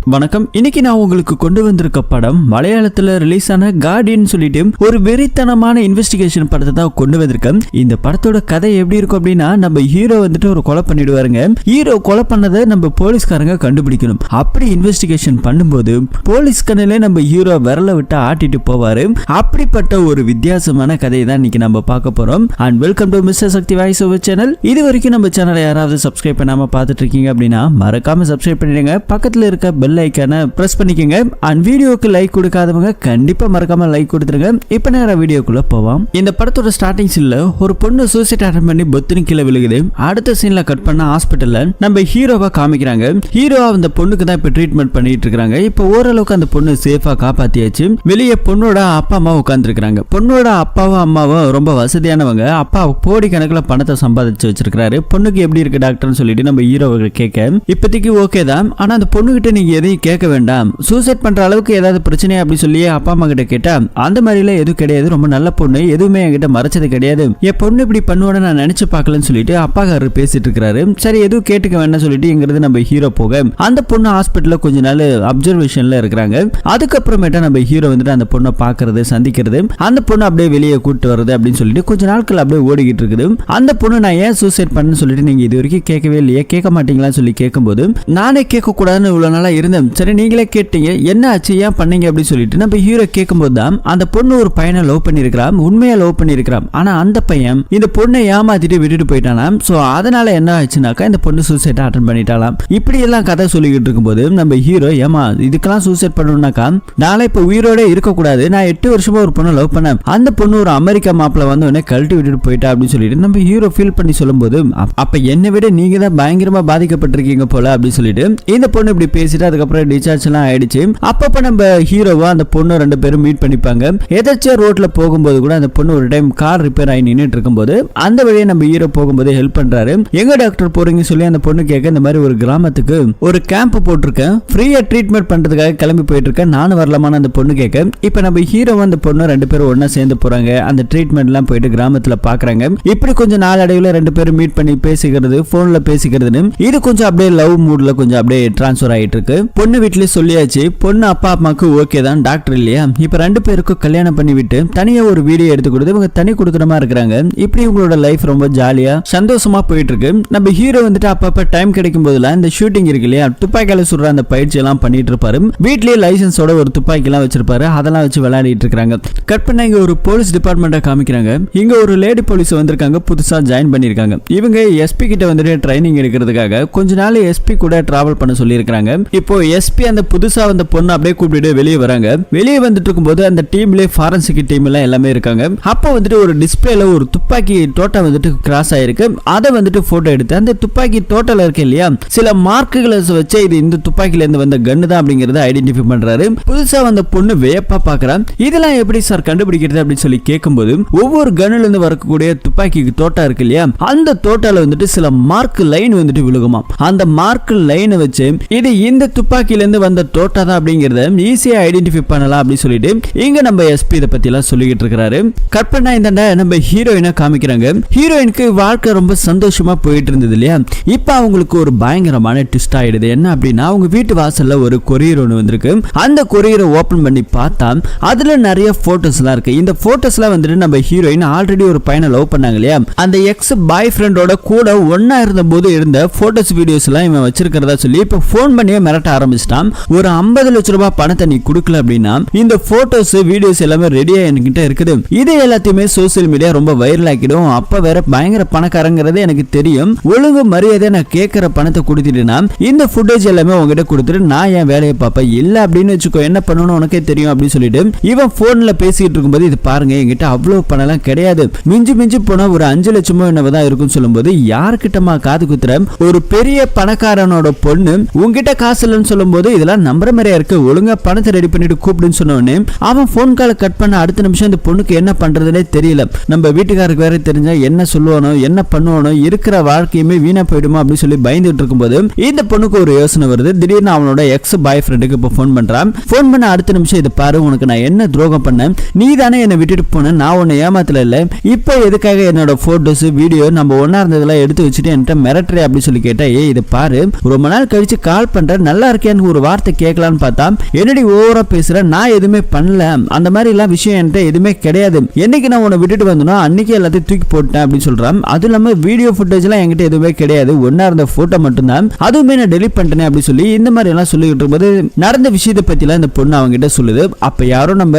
வணக்கம். இன்னைக்கு நான் உங்களுக்கு கொண்டு வந்திருக்க படம் மலையாளத்துல ரிலீஸ் ஆன கார்டியன் சொல்லிட்டு ஒரு வெறித்தனமான இன்வெஸ்டிகேஷன் படத்தை தான் கொண்டு வந்திருக்கேன். இந்த படத்தோட கதை எப்படி இருக்கும் அப்படின்னா, நம்ம ஹீரோ வந்துட்டு ஒரு கொலை பண்ணிடுவாருங்க. ஹீரோ கொலை பண்ணதை நம்ம போலீஸ்காரங்க கண்டுபிடிக்கணும். அப்படி இன்வெஸ்டிகேஷன் பண்ணும்போது போலீஸ் கண்ணிலே நம்ம ஹீரோ விரல விட்டு ஆட்டிட்டு போவாரு. அப்படிப்பட்ட ஒரு வித்தியாசமான கதையை தான் இன்னைக்கு நம்ம பார்க்க போறோம். And welcome to mister Sakthi voice over channel. இது வரைக்கும் நம்ம சேனலை யாராவது சப்ஸ்கிரைப் பண்ணாம பார்த்துட்டு இருக்கீங்க அப்படின்னா மறக்காம சப்ஸ்கிரைப் பண்ணிடுங்க. பக்கத்துல இருக்க பெல் ஐகானை பிரஸ் பண்ணிக்கங்க. அண்ட் வீடியோக்கு லைக் கொடுக்காதவங்க கண்டிப்பா மறக்காம லைக் கொடுத்துருங்க. இப்ப நேரா வீடியோக்குள்ள போவோம். இந்த படத்தோட ஸ்டார்டிங் சீன்ல ஒரு பொண்ணு சூசைட் அட்டெம்ட் பண்ணி பொத்துன்னு கீழே விழுகுது. அடுத்த சீன்ல கட் பண்ண ஹாஸ்பிட்டல்ல நம்ம ஹீரோவை காமிக்கிறாங்க. ஹீரோ அந்த பொண்ணுக்கு தான் இப்ப ட்ரீட்மெண்ட் பண்ணிட்டு இருக்காங்க. இப்ப ஓரளவுக்கு அந்த பொண்ணு சேஃபா காப்பாத்தியாச்சு. வெளியே பொண்ணோட அப்பா அம்மா உட்கார்ந்து இருக்காங்க. பொண்ணோட அப்பாவும் அம்மாவும் ரொம்ப வசதியானவங்க. அப்பா கோடி கணக்கில் பணத்தை சம்பாதிச்சு வச்சிருக்காரு. பொண்ணுக்கு எப்படி இருக்கு டாக்டர்னு சொல்லிட்டு நம்ம ஹீரோவை கேட்க இப்போதைக்கு ஓகே தான், ஆனா அந்த பொண்ணு கிட்ட நீங்க எதையும் கேட்க வேண்டாம், சூசைட் பண்ற அளவுக்கு ஏதாவது பிரச்சனை அப்படி சொல்லி அப்பா அம்மா கிட்ட கேட்டா அந்த மாதிரிலாம் எதுவும் கிடையாது, ரொம்ப நல்ல பொண்ணு, எதுவுமே என்கிட்ட மறைச்சது கிடையாது, என் பொண்ணு இப்படி பண்ணுவான்னு நான் நினைச்சு பார்க்கலன்னு சொல்லிட்டு அப்பாக்காரர் பேசிட்டு இருக்காரு. சரி எதுவும் கேட்டுக்க வேண்டாம் சொல்லிட்டு இங்கிறது நம்ம ஹீரோ போக அந்த பொண்ணு ஹாஸ்பிட்டல்ல கொஞ்ச நாள் அப்சர்வேஷன்ல இருக்கிறாங்க. அதுக்கப்புறமேட்டா நம்ம ஹீரோ வந்துட்டு அந்த பொண்ணை பாக்குறது சந்திக்கிறது, அந்த பொண்ணு அப்படியே வெளியே கூட்டு வருது அப்படின்னு சொல்லிட்டு கொஞ்ச நாட்கள் அப்படியே ஓடிக்கிட்டு இருக்குது. அந்த பொண்ணு நான் ஏன் சூசைட் பண்ணு சொல்லிட்டு நீங்க இது வரைக்கும் கேட்கவே இல்லையே, கேட்க மாட்டீங்களான்னு சொல்லி கேட்கும்போது நானே கேட்க கூடாதுன்னு இவ்வளவு நாளா இருந்தேன், சரி நீங்களே கேட்டீங்க என்ன ஆச்சு ஏன் பண்ணீங்க அப்படின்னு சொல்லிட்டு நம்ம ஹீரோ கேட்கும்போது தான் அந்த பொண்ணு ஒரு பையனை லவ் பண்ணிருக்கிறான், உண்மையா லவ் பண்ணிருக்கிறான். ஆனா அந்த பையன் இந்த பொண்ணை ஏமாத்திட்டு விட்டுட்டு போயிட்டானாம். சோ அதனால என்ன ஆச்சுனாக்கா இந்த பொண்ணு சூசைட் அட்டெண்ட் பண்ணிட்டாலாம். இப்படி எல்லாம் கதை சொல்லிக்கிட்டு இருக்கும்போது நம்ம ஹீரோ ஏமா இதுக்கெல்லாம் சூசைட் பண்ணணும்னாக்கா நாளை இப்ப உயிரோட இருக்கக்கூடாது, நான் 8 வருஷமா ஒரு பொண்ணை லவ் பண்ணேன், அந்த பொண்ணு ஒரு அமெரிக்கா மாப்பிள்ள வந்து உடனே கழட்டி விட்டுட்டு போயிட்டா அப்படின்னு சொல்லிட்டு நம்ம ஹீரோ ஃபீல் பண்ணி சொல்லும்போது அப்ப என்னை விட நீங்க தான் பயங்கரமா பாதிக்கப்பட்டிருக்கீங்க போல அப்படின்னு சொல்லிட்டு இந்த பொண்ணு இப்படி பேசிட்டு அதுக்கப்புறம் டிஸ்சார்ஜ் எல்லாம் ஆயிடுச்சு. அப்பப்ப நம்ம ஹீரோவா அந்த பொண்ணு ரெண்டு பேரும் மீட் பண்ணிப்பாங்க. எதாச்சும் ரோட்ல போகும்போது கூட அந்த பொண்ணு ஒரு டைம் கார் ரிப்பேர் ஆகி நின்றுட்டு இருக்கும்போது அந்த வழியை நம்ம ஹீரோ போகும்போது ஹெல்ப் பண்றாரு. எங்க டாக்டர் போறீங்கன்னு சொல்லி அந்த பொண்ணு கேட்க இந்த மாதிரி ஒரு கிராமத்துக்கு ஒரு கேம்ப் போட்டிருக்கேன், ஃப்ரீயா ட்ரீட்மெண்ட் பண்றதுக்காக கிளம்பி போயிட்டு இருக்கேன், நானும் வரலாமான்னு அந்த பொண்ணு கேட்க இப்ப நம்ம ஹீரோ அந்த பொண்ணு ரெண்டு பேரும் ஒன்னா சேர்ந்து போறாங்க. அந்த ட்ரீட்மெண்ட் எல்லாம் போயிட்டு கிராமத்துல பாக்குறாங்க. இப்படி கொஞ்சம் நாளடைவுல ரெண்டு பேரும் மீட் பண்ணி பேசிக்கிறது, போன்ல பேசிக்கிறதுன்னு இது கொஞ்சம் அப்படியே லவ் மூட்ல கொஞ்சம் அப்படியே டிரான்ஸ்ஃபர் ஆயிட்டு இருக்கு. பொண்ணு வீட்லயே சொல்லியாச்சு, பொண்ணு அப்பா அம்மாக்கு ஓகே தான், டாக்டர் இல்லையா, இப்ப ரெண்டு பேருக்கும் கல்யாணம் பண்ணி விட்டு தனியா ஒரு வீடியோ எடுத்து கொடுத்து இவங்க தனி குடுத்தனமா இருக்கிறாங்க. இப்படி இவங்களோட லைஃப் ரொம்ப ஜாலியா சந்தோஷமா போயிட்டு இருக்கு. நம்ம ஹீரோ வந்துட்டு அப்பப்ப டைம் கிடைக்கும் போதுல இந்த ஷூட்டிங் இருக்கு இல்லையா, துப்பாக்கியால சுடுற அந்த பயிற்சி எல்லாம் பண்ணிட்டு இருப்பாரு. வீட்லயே லைசன்ஸோட ஒரு துப்பாக்கி எல்லாம் வச்சிருப்பாரு, அதெல்லாம் வச்சு விளையாடிட்டு இருக்காங்க. கட் பண்ண இங்க ஒரு போலீஸ் டிபார்ட்மெண்ட்டை காமிக்கிறாங்க. இங்க ஒரு லேடி போலீஸ் வந்திருக்காங்க, புதுசா ஜாயின் பண்ணிருக்காங்க. இவங்க எஸ்பி கிட்ட வந்துட்டு ட்ரைனிங் எடுக்கிறதுக்காக கொஞ்ச நாள் எஸ்பி கூட டிராவல் பண்ண சொல்லி இருக்காங்க. இப்போ எஸ்பி அந்த புதுசா வந்த பொண்ணு அப்படியே கூப்பிட்டு வெளியே வராங்க. வெளியே வந்துட்டு இருக்கும்போது அந்த டீம்ல ஃபாரன்சிக் டீம் எல்லாம் எல்லாமே இருக்காங்க. அப்போ வந்துட்டு ஒரு டிஸ்பிளேல ஒரு துப்பாக்கி தோட்டா வந்துட்டு கிராஸ் ஆயிருக்கு. அதை வந்துட்டு போட்டோ எடுத்து அந்த துப்பாக்கி தோட்டல இருக்கு இல்லையா, சில மார்க்குகளை வச்சு இது இந்த துப்பாக்கில இருந்து வந்த கன்னு தான் அப்படிங்கறத ஐடென்டிஃபை பண்றாரு. புதுசா வந்த பொண்ணு வேப்பா பாக்குறான். இதெல்லாம் எப்படி சார் கண்டுபிடிக்கிறது அப்படின்னு சொல்லி கேட்கும்போது ஒவ்வொரு கன்னுல இருந்து வரக்கூடிய துப்பாக்கி தோட்டா இருக்கு இல்லையா, அந்த தோட்டால வந்துட்டு சில மார்க் லைன் வந்துட்டு விழுகுமா. அந்த மார்க் லைனை வச்சு இது இந்த துப்பாக்கில இருந்து வந்த தோட்டா தான் அப்படிங்கறத ஈஸியா ஐடென்டிஃபை பண்ணலாம் அப்படின்னு சொல்லிட்டு இங்க நம்ம எஸ்பி இத பத்தி எல்லாம் சொல்லிட்டு இருக்காரு. கட் பண்ணா இந்த நம்ம ஹீரோயினை காமிக்கிறாங்க. ஹீரோயினுக்கு வாழ்க்கை ரொம்ப சந்தோஷமா போயிட்டு இருந்தது இல்லையா, இப்ப அவங்களுக்கு ஒரு பயங்கரமான ட்விஸ்ட் ஆயிடுது. என்ன அப்படின்னா அவங்க வீட்டு வாசல்ல ஒரு கொரியர் ஒன்று வந்திருக்கு. அந்த கொரியரை ஓபன் பண்ணி பார்த்தா அதுல நிறைய போட்டோஸ் எல்லாம் இருக்கு. இந்த போட்டோஸ் எல்லாம் வந்துட்டு நம்ம ஹீரோயின் ஆல்ரெடி ஒரு பையனை லவ் பண்ணாங்க இல்லையா, அந்த எக்ஸ் பாய் ஃப்ரெண்டோட கூட ஒன்னா இருந்த போது இருந்த போட்டோஸ் வீடியோஸ் எல்லாம் இவன் வச்சிருக்கிறதா சொல்லி இப்ப போன் பண்ணியே மிரட்ட ஆரம்பிச்சிட்டான். ஒரு 50 லட்சம் ரூபாய் பணத்தை நீ கொடுக்கல அப்படின்னா இந்த போட்டோஸ் வீடியோஸ் எல்லாமே ரெடியா என்கிட்ட இருக்குது, இது எல்லாத்தையுமே சோசியல் மீடியா ரொம்ப வைரல் ஆக்கிடும், அப்ப வேற பயங்கர பணக்காரங்கிறது எனக்கு தெரியும், ஒழுங்கு மரியாதை நான் கேட்கிற பணத்தை கொடுத்துட்டேன்னா இந்த ஃபுட்டேஜ் எல்லாமே உங்ககிட்ட கொடுத்துட்டு நான் என் வேலையை பார்ப்பேன், இல்ல அப்படின்னு வச்சுக்கோ என்ன பண்ணணும் உனக்கே தெரியும் அப்படின்னு சொல்லிட்டு இவன் போன்ல பேசிட்டு இருக்கும்போது இது பாருங்க என்கிட்ட அவ்வளவு பணம் கிடையாது, மிஞ்சி மிஞ்சி போனா ஒரு 5 லட்சமோ என்னதான் இருக்குன்னு சொல்லும்போது யாருக்கிட்டமா காது குத்துற, ஒரு பெரிய பணக்காரனோட பொண்ணு உங்ககிட்ட காசு இல்லைன்னு சொல்லும் போது இதெல்லாம் நம்புற மாதிரியா இருக்கு, ஒழுங்கா பணத்தை ரெடி பண்ணிட்டு கூப்பிடுன்னு சொன்னோடனே அவன் போன் கால் கட் பண்ண அடுத்த நிமிஷம் இந்த பொண்ணுக்கு என்ன பண்றதுனே தெரியல. நம்ம வீட்டுக்காருக்கு வேற தெரிஞ்சா என்ன சொல்லுவானோ என்ன பண்ணுவானோ, இருக்கிற வாழ்க்கையுமே வீணா போயிடுமா அப்படின்னு சொல்லி பயந்துட்டு இருக்கும்போது இந்த பொண்ணுக்கு ஒரு யோசனை வருது. திடீர்னு அவனோட எக்ஸ் பாய் ஃப்ரெண்டுக்கு இப்போ போன் பண்றான். போன் பண்ண அடுத்த நிமிஷம் இது பாரு உனக்கு நான் என்ன துரோகம் பண்ணேன், நீ தானே என்னை விட்டுட்டு போன, நான் உன்னை ஏமாத்தல இல்ல, இப்போ எதுக்காக என்னோட போட்டோஸ் வீடியோ நம்ம ஒன்னா இருந்ததெல்லாம் எடுத்து வச்சுட்டு என்கிட்ட மிரட்டுறே அப்படின்னு சொல்லி கேட்டா, ஏ இது பாரு ரொம்ப நாள் கழிச்சு கால் பண்ற நல்லா இருக்கியான்னு ஒரு வார்த்தை கேட்கலான்னு பார்த்தா என்னடி ஓவரா பேசுற, நான் எதுவுமே பண்ணல, அந்த மாதிரி எல்லாம் விஷயம் என்கிட்ட எதுவுமே கிடையாது, என்னைக்கு நான் உன்னை விட்டுட்டு வந்தனோ அன்னைக்கு எல்லாத்தையும் தூக்கி போட்டேன் அப்படின்னு சொல்றான். அது இல்லாம வீடியோ ஃபுட்டேஜ் எல்லாம் என்கிட்ட எதுவுமே கிடையாது, ஒன்னா இருந்த போட்டோ மட்டும்தான், அதுவுமே நான் டெலிட் பண்ணிட்டேன் அப்படி சொல்லி இந்த மாதிரி எல்லாம் சொல்லிட்டு இருக்கும்போது நடந்த விஷயத்தை பத்தி எல்லாம் இந்த பொண்ணு அவங்க கிட்ட சொல்லுது. அப்ப யாரோ நம்ம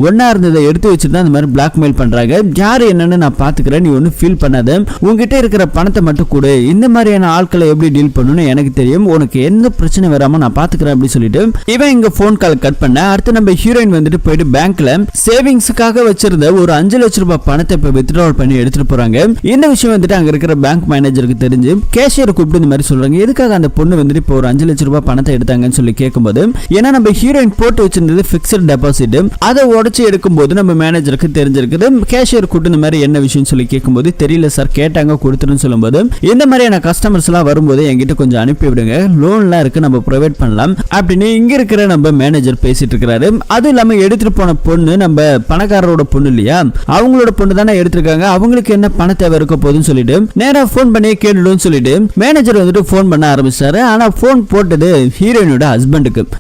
ஒன்னா இருந்ததை எடுத்து வச்சுட்டு அந்த மாதிரி பிளாக்மெயில் பண்றாங்க. யாரு என்னன்னு நான் பாத்துக்கிறேன், நீ ஒன்னும் ஃபீல் பண்ணாத, உங்ககிட்ட இருக்கிற பணத்தை மட்டும் கொடு, இந்த மாதிரியான ஆட்களை எப்படி டீல் பண்ணணும்னு எனக்கு தெரியும், உனக்கு எந்த பிரச்சனை வராம நான் பாத்துக்கிறேன் அப்படி சொல்லிட்டு இவன் இங்க போன் கால் கட் பண்ண. அடுத்து நம்ம ஹீரோயின் வந்துட்டு போயிட்டு பேங்க்ல சேவிங்ஸுக்காக வச்சிருந்த ஒரு 5 லட்சம் ரூபாய் பணத்தை இப்ப வித்ட்ராவல் பண்ணி எடுத்துட்டு போறாங்க. இந்த விஷயம் வந்துட்டு அங்க இருக்கிற பேங்க் மேனேஜருக்கு தெரிஞ்சு கேஷியரை கூப்பிட்டு இந்த மாதிரி சொல்றாங்க, எதுக்காக அந்த பொண்ணு வந்துட்டு இப்போ ஒரு 5 லட்சம் ரூபாய் பணத்தை எடுத்தாங்கன்னு சொல்லி கேட்கும்போது, ஏன்னா நம்ம ஹீரோயின் போட்டு வச்சிருந்தது பிக்ஸட் டெபாசிட், அதை உடச்சு எடுக்கும்போது நம்ம மேனேஜருக்கு தெரிஞ்சிருக்குது. கேஷியர் கூப்பிட்டு இந்த மாதிரி என்ன விஷயம் சொல்லி கேட்கும்போது, தெரியல சார், கேட்டாங்க கொடுத்துருன்னு சொல்லும்போது, இந்த மாதிரியான கஸ்டமர்ஸ் எல்லாம் வரும்போது என்கிட்ட கொஞ்சம் அனுப்பி விடுங்க, லோன்லாம் இருக்கு, நம்ம ப்ரொவைட் பண்ணலாம் அப்படின்னு இங்க இருக்கிற நம்ம மேனேஜர் பேசிட்டு இருக்காரு. அது இல்லாம எடுத்துட்டு போன பொண்ணு நம்ம பணக்காரரோட பொண்ணு இல்லையா, அவங்களோட பொண்ணு தானே எடுத்திருக்காங்க, அவங்களுக்கு என்ன பண தேவை இருக்க போதுன்னு சொல்லிட்டு நேரா போன் பண்ணி கேட்டுடும் சொல்லிட்டு மேனேஜர் வந்துட்டு போன் பண்ண ஆரம்பிச்சாரு. ஆனா போன் போட்டது ஹீரோயினோட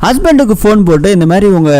ஹஸ்பண்டுக்கு போன் போட்டு இந்த மாதிரி உங்க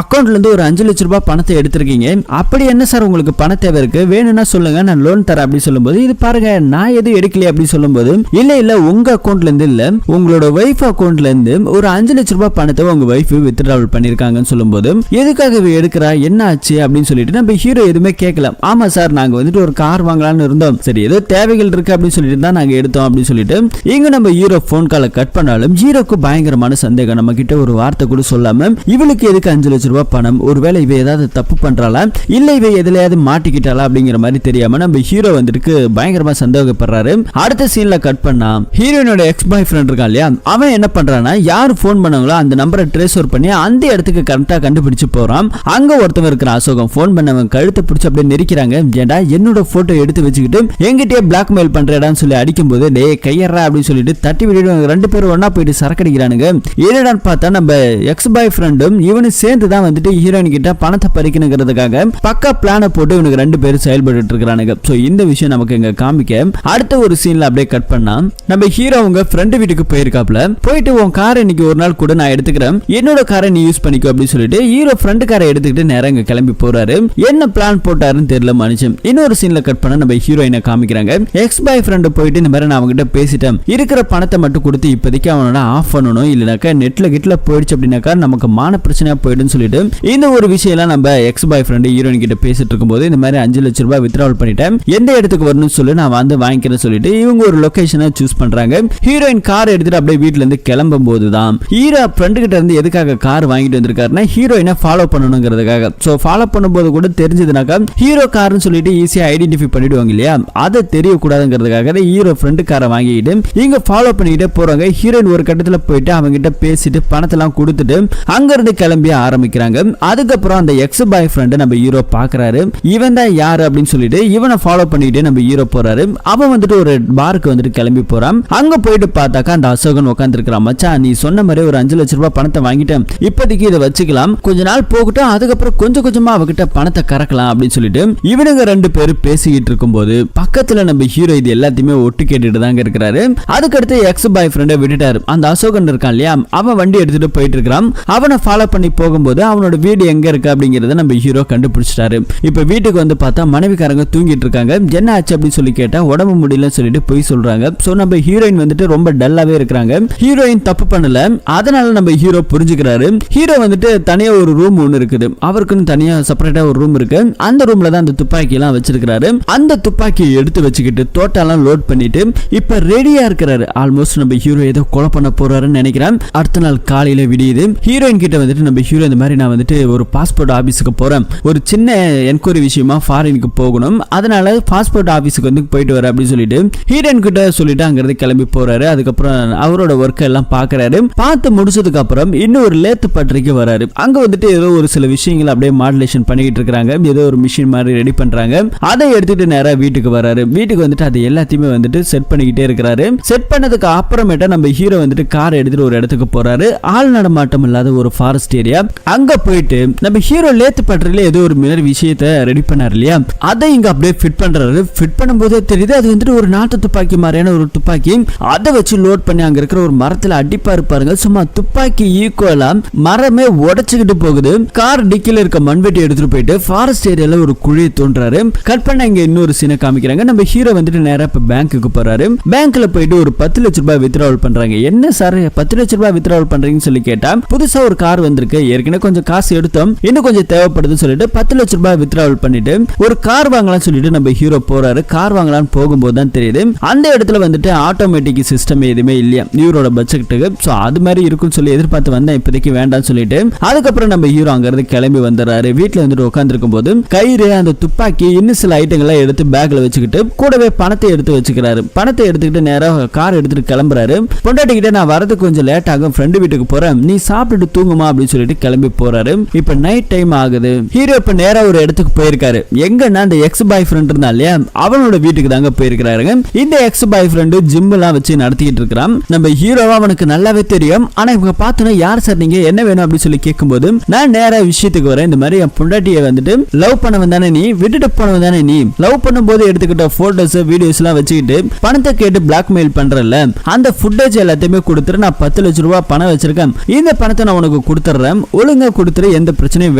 அக்கௌண்ட்ல இருந்து ஒரு 5 லட்சம் ரூபாய் பணத்தை எடுத்திருக்கீங்க, அப்படி என்ன சார் உங்களுக்கு பண தேவை இருக்கு, வேணும்னா சொல்லுங்க, நான் லோன் தரேன் அப்படி சொல்லும்போது, இது பாருங்க நான் எதுவும் எடுக்கலையே அப்படி சொல்லும்போது, இல்ல உங்க அக்கௌண்ட்ல இருந்து இல்ல, உங்களோட வைஃப் அக்கௌண்ட்ல இருந்து ஒரு 5 லட்சம் ரூபாய் பணத்தை உங்க வைஃப் வித்ட்ராவல் பண்ணிருக்காங்கன்னு சொல்லும்போது, எதுக்காக எடுக்கிறா, என்ன ஆச்சு அப்படின்னு சொல்லிட்டு நம்ம ஹீரோ எதுவுமே கேட்கல. ஆமா சார், நாங்க வந்துட்டு ஒரு கார் வாங்கலாம்னு இருந்தோம், சரி ஏதோ தேவைகள் இருக்கு அப்படின்னு சொல்லிட்டு தான் நாங்க எடுத்தோம் அப்படின்னு சொல்லிட்டு இங்க நம்ம ஹீரோ போன் காலை கட் பண்ணாலும் ஹீரோக்கு பயங்கரமான சந்தேகம், நம்ம கிட்ட ஒரு வார்த்தை கூட சொல்லாம இவளுக்கு எதுக்கு 5 லட்சம் ரூபாய் பணம், ஒருவேளை இவ ஏதாவது தப்பு பண்றாளா, இல்ல இவ எதுலயாவது மாட்டிக்கிட்டாளா அப்படிங்கிற மாதிரி தெரியாம நம்ம ஹீரோ வந்துட்டு பயங்கரமா சந்தேகப்படுறாரு. அடுத்த சீன்ல கட் பண்ணா ஹீரோயினோட எக்ஸ் பாய் ஃப்ரெண்ட் இருக்கான் இல்லையா, அவன் என்ன பண்றானா யாரு போன் பண்ணாங்களோ அந்த நம்பரை ட்ரேஸ் ஓவர் பண்ணி அந்த இடத்துக்கு கரெக்டா கண்டுபிடிச்சு போறான். அங்க ஒருத்தவன் இருக்கிற அசோகம் போன் பண்ணவன் கழுத்தை பிடிச்சு அப்படியே நெரிக்கிறாங்க. ஏண்டா என்னோட போட்டோ எடுத்து வச்சுக்கிட்டு எங்கிட்டே பிளாக்மெயில் பண்றேடான்னு சொல்லி அடிக்கும்போது, டே கையறா அப்படின்னு சொல்லிட்டு தட்டி விட்டுட்டு 2 பேரும் ஒன்னா போயிட்டு சரக்கடிக்கிறானுங்க. என்னடான்னு பார்த்தா நம்ம எக்ஸ் பாய் ஃப்ரெண்டும் இவனு சேர்ந்து தான் வந்துட்டு ஹீரோயின் கிட்ட பணத்தை பறிக்கணுங்கிறதுக்காக பக்கா பிளான போட்டு இவனுக்கு 2 பேரும் செயல்பட்டு இருக்கிறானுங்க. சோ இந்த விஷயம் நமக்கு இங்க காமிக்க அடுத்த ஒரு சீன்ல அப்படியே கட் பண்ணா நம்ம ஹீரோ அவங்க ஃப்ரெண்டு வீட்டுக்கு போயிருக்காப்ல. போயிட்டு உன் காரை இன்னைக்கு ஒரு நாள் கூட நான் எடுத்துக்கிறேன், என்னோட காரை நீ யூஸ் பண்ணிக்கோ அப்படின்னு சொல்லிட்டு ஹீரோ ஃப்ரெண்டு காரை எடுத்துக்கிட்டு நேரம் இங்க கிளம்பி போறாரு. என்ன பிளான் போட்டாருன்னு தெரியல மனுஷன். இன்னொரு சீன்ல கட் பண்ண நம்ம ஹீரோயினை காமிக்கிறாங்க. எக்ஸ் பாய் ஃப்ரெண்ட் போயிட்டு இந்த மாதிரி நான் அவங்ககிட்ட பேசிட்டேன், இருக்கிற பணத்தை மட்டும் கொடுத்து இப்போதைக்கு அவனோட ஆஃப் பண்ணணும், இல்லனாக்கா நெட்ல கிட்ல போயிடுச்சு அப்படின்னாக்கா நமக்கு மான பிரச்சனையா போயிடுன்னு சொல்லிட்டு இந்த ஒரு விஷயம் எல்லாம் நம்ம எக்ஸ் பாய் ஃப்ரெண்ட் ஹீரோயின் கிட்ட பேசிட்டு இருக்கும்போது, இந்த மாதிரி 5 லட்சம் ரூபாய் வித்ட்ராவல் பண்ணிட்டேன், எந்த இடத்துக்கு வரணும்னு சொல்லி நான் வந்து வாங்கிக்கிறேன்னு சொல்லிட்டு இவங்க ஒரு லொகேஷனை சூஸ் பண்றாங்க. ஹீரோயின் கார் எடுத்துட்டு அப்படியே வீட்டுல இருந்து கிளம்பும் போதுதான் ஹீரோ ஃப்ரெண்டு கிட்ட இருந்து எதுக்காக கார் வாங்கிட்டு வந்திருக்காருன்னா ஹீரோயினை ஃபாலோ பண்ணணுங்கிறதுக்காக. சோ ஃபாலோ பண்ணும்போது கூட தெரிஞ்சதுனாக்கா ஹீரோ கார்னு சொல்லிட்டு ஈஸியா ஐடென்டிஃபை பண்ணிடுவாங்க இல்லையா, அதை தெரியக்கூடாதுங்கிறதுக்காக ஹீரோ ஃப்ரெண்டு காரை வாங்கிட்டு இங்க ஃபாலோ பண்ணிக்கிட்டே போறாங்க. ஹீரோயின் ஒரு கட்டத்துல போயிட்டு அவங்க கிட்ட பேசிட்டு பணத்தெல்லாம் கொடுத்துட்டு அங்க இருந்து கிளம்பி ஆரம்பிக்கிறாங்க. அதுக்கப்புறம் அந்த எக்ஸ் பாய் ஃப்ரெண்ட் நம்ம ஹீரோ பாக்குறாரு, இவன் தான் யாரு அப்படின்னு சொல்லிட்டு இவனை ஃபாலோ பண்ணிட்டு நம்ம ஹீரோ போறாரு. அவன் வந்துட்டு ஒரு பாருக்கு வந்துட்டு கிளம்பி போறான். அங்க போயிட்டு பார்த்தாக்கா அந்த அசோகன் உட்கார்ந்து இருக்கிறான். மச்சான் நீ சொன்ன மாதிரி ஒரு 5 லட்சம் ரூபாய் பணத்தை வாங்கிட்டேன், இப்போதைக்கு இதை வச்சுக்கலாம், கொஞ்ச நாள் போகட்டும், அதுக்கப்புறம் கொஞ்சம் கொஞ்சமா அவகிட்ட பணத்தை கறக்கலாம் அப்படின்னு சொல்லிட்டு இவனுங்க 2 பேரும் பேசிக்கிட்டு இருக்கும்போது பக்கத்துல நம்ம ஹீரோ இது எல்லாத்தையுமே ஒட்டு கேட்டுட்டு தாங்க இருக்கிறாரு. அதுக்கடுத்து எக்ஸ் பாய் ஃப்ரெண்டை விட்டுட்டாரு. அந்த அசோகன் இருக்கான் இல்லையா, அவன் வண்டி எடுத்துட்டு போயிட்டு இருக்கான். அவனை ஃபாலோ பண்ணி போகும்போது அவனோட வீடு எங்க இருக்கு அப்படிங்கறத நம்ம ஹீரோ கண்டுபிடிச்சிட்டாரு. இப்ப வீட்டுக்கு வந்து பார்த்தா மனைவிக்காரங்க தூங்கிட்டு இருக்காங்க. என்ன ஆச்சு அப்படின்னு சொல்லி கேட்டா உடம்பு முடியலன்னு சொல்லிட்டு போய் சொல்றாங்க. சோ நம்ம ஹீரோயின் வந்துட்டு ரொம்ப டல்லாவே இருக்கிறாங்க. ஹீரோயின் தப்பு பண்ணல, அதனால நம்ம ஹீரோ புரிஞ்சுக்கிறாரு. ஹீரோ வந்துட்டு தனியா ஒரு ரூம் ஒன்னு இருக்குது, அவருக்குன்னு தனியா செப்பரேட்டா ஒரு ரூம் இருக்கு. அந்த ரூம்ல தான் அந்த துப்பாக்கி எல்லாம் வச்சிருக்காரு. அந்த துப்பாக்கியை எடுத்து வச்சுக்கிட்டு தோட்டெல்லாம் லோட் பண்ணிட்டு இப்ப ரெடியா இருக்கிறாரு. ஆல்மோஸ்ட் நம்ம ஹீரோ ஏதோ கொலை பண்ண போறாருன்னு நினைக்கிறேன். அடுத்த நாள் காலையில விடியுது. ஹீரோயின் கிட்ட வந்துட்டு நம்ம ஹீரோ இந்த மாதிரி நான் வந்துட்டு ஒரு பாஸ்போர்ட் ஆபீஸுக்கு போறேன், ஒரு சின்ன என்கொயரி விஷயமா ஃபாரினுக்கு போகணும், அதனால பாஸ்போர்ட் ஆபீஸுக்கு வந்து போயிட்டு வர அப்படின்னு சொல்லிட்டு ஹீரோயின் கிட்ட சொல்லிட்டு அங்கிருந்து கிளம்பி போறாரு. அதுக்கப்புறம் அவரோட ஒர்க் எல்லாம் பாக்குறாரு. பார்த்து முடிச்சதுக்கு அப்புறம் இன்னும் ஒரு லேத்து பட்டறைக்கு வராரு. அங்க வந்துட்டு ஏதோ ஒரு சில விஷயங்கள் அப்படியே மாடுலேஷன் பண்ணிட்டு இருக்காங்க. ஏதோ ஒரு மிஷின் மாதிரி ரெடி பண்றாங்க. அதை எடுத்துட்டு நேரா வீட்டுக்கு வராரு. வீட்டுக்கு வந்துட்டு அது எல்லாத்தையுமே வந்துட்டு செட் பண்ணிக்கிட்டே இருக்கிறாரு. செட் பண்ணதுக்கு அப்புறமேட்டா நம்ம ஹீரோ வந்துட்டு கார் எடுத்துட்டு ஒரு இடத்துக்கு போறாரு. ஆள் நடமாட்டம் இல்லாத ஒரு ஃபாரஸ்ட் ஏரியா. அங்க போயிட்டு நம்ம ஹீரோ லேத்து பட்டறையில ஏதோ ஒரு மிரர் விஷயத்தை ரெடி பண்ணாரு இல்லையா, அதை இங்க அப்படியே ஃபிட் பண்றாரு. ஃபிட் பண்ணும்போதே தெரியுது அது வந்துட்டு ஒரு நாட்டு துப்பாக்கி மாதிரியான ஒரு துப்பாக்கி. அதை வச்சு லோட் பண்ணி அங்க இருக்கிற ஒரு மரத்துல அடிப்பா இருப்பாருங்க, சும்மா துப்பாக்கி ஈக்குவலா மரமே உடைச்சுக்கிட்டு போகுது. கார் டிக்கில இருக்க மண்வெட்டி எடுத்துட்டு போயிட்டு ஃபாரஸ்ட் ஏரியால ஒரு குழியை தோன்றாரு. கட் பண்ண இங்க இன்னொரு சீனை காமிக்கிறாங்க. நம்ம ஹீரோ வந்துட்டு நேரா இப்ப பேங்க்குக்கு போறாரு. பேங்க்ல போயிட்டு ஒரு 10 லட்சம் ரூபாய் வித்ட்ராவல் பண்றாங்க. என்ன சார் 10 லட்சம் ரூபாய் வித்ட்ராவல் பண்றீங்கன்னு சொல்லி கேட்டா, புதுசா ஒரு கார் வந்திருக்கு, ஏற்கனவே கொஞ்சம் காசு எடுத்தோம், இன்னும் கொஞ்சம் தேவைப்படுதுன்னு சொல்லிட்டு 10 லட்சம் ரூபாய் வித்ட்ராவல் பண்ணிட்டு ஒரு கார் வாங்கலாம் சொல்லிட்டு நம்ம ஹீரோ போறாரு. கார் வாங்கலாம்னு போகும்போது தான் தெரியுது அந்த இடத்துல வந்துட்டு ஆட்டோமேட்டிக் சிஸ்டம் எதுவுமே இல்லையா இவரோட பட்ஜெட்டுக்கு. சோ அது மாதிரி இருக்குன்னு சொல்லி எதிர்பார்த்து வந்தேன், இப்போதைக்கு வேண்டாம்னு சொல்லிட்டு அதுக்கப்புறம் நம்ம ஹீரோ அங்க இருந்து கிளம்பி வந்துடுறாரு. வீட்டுல வந்துட்டு உட்காந்துருக்கும் போது கயிறு, அந்த துப்பாக்கி, இன்னும் சில ஐட்டங்களை எடுத்து பேக்ல வச்சுக்கிட்டு கூடவே பணத்தை எடுத்து வச்சுக்கிறாரு. பணத்தை எடுத்துக்கிட்டு நேரம் கார் எடுத்துட்டு கிளம்புறாரு. பொண்டாட்டிக்கிட்ட நான் வரதுக்கு கொஞ்சம் லேட் ஆகும், ஃப்ரெண்டு வீட்டுக்கு போறேன், நீ சாப்பிட்டுட்டு தூங்குமா அப்படின்னு சொல்லிட்டு கிளம்பி போறாரு. இப்ப நைட் டைம் ஆகுது. ஹீரோ இப்ப நேரா ஒரு இடத்துக்கு போயிருக்காரு. எங்கன்னா அந்த எக்ஸ் பாய் ஃப்ரெண்ட் இருந்தா இல்லையா, அவனோட வீட்டுக்கு தாங்க போயிருக்காருங்க. இந்த எக்ஸ் பாய் ஃப்ரெண்டு ஜிம் எல்லாம் வச்சு நடத்திட்டு இருக்கான். நம்ம ஹீரோவா அவனுக்கு நல்லாவே தெரியும். ஆனா இவங்க பார்த்தோன்னா யார் சார் நீங்க, என்ன வேணும் அப்படின்னு சொல்லி கேட்கும்போது, நான் நேரா விஷயத்துக்கு வரேன். இந்த மாதிரி என் பொண்டாட்டியை வந்துட்டு லவ் பண்ணவன் தானே நீ, விட்டுட்டு போனவன் தானே நீ, லவ் பண்ணும்போது எடுத்துக்கிட்ட போட்டோஸ் வீடியோஸ் எல்லாம் வச்சுக்கிட்டு பணத்தை கேட்டு பிளாக்மெயில் பண்றல, அந்த ஃபுட்டேஜ் எல்லாத்தையுமே கொடுத்துரு, நான் 10 லட்சம் ரூபாய் பணம் வச்சிருக்கேன், இந்த பணத்தை நான் உனக்கு கொடுத்துறேன், ஒழுங்கா கொடுத்துரு, எந்த பிரச்சனையும்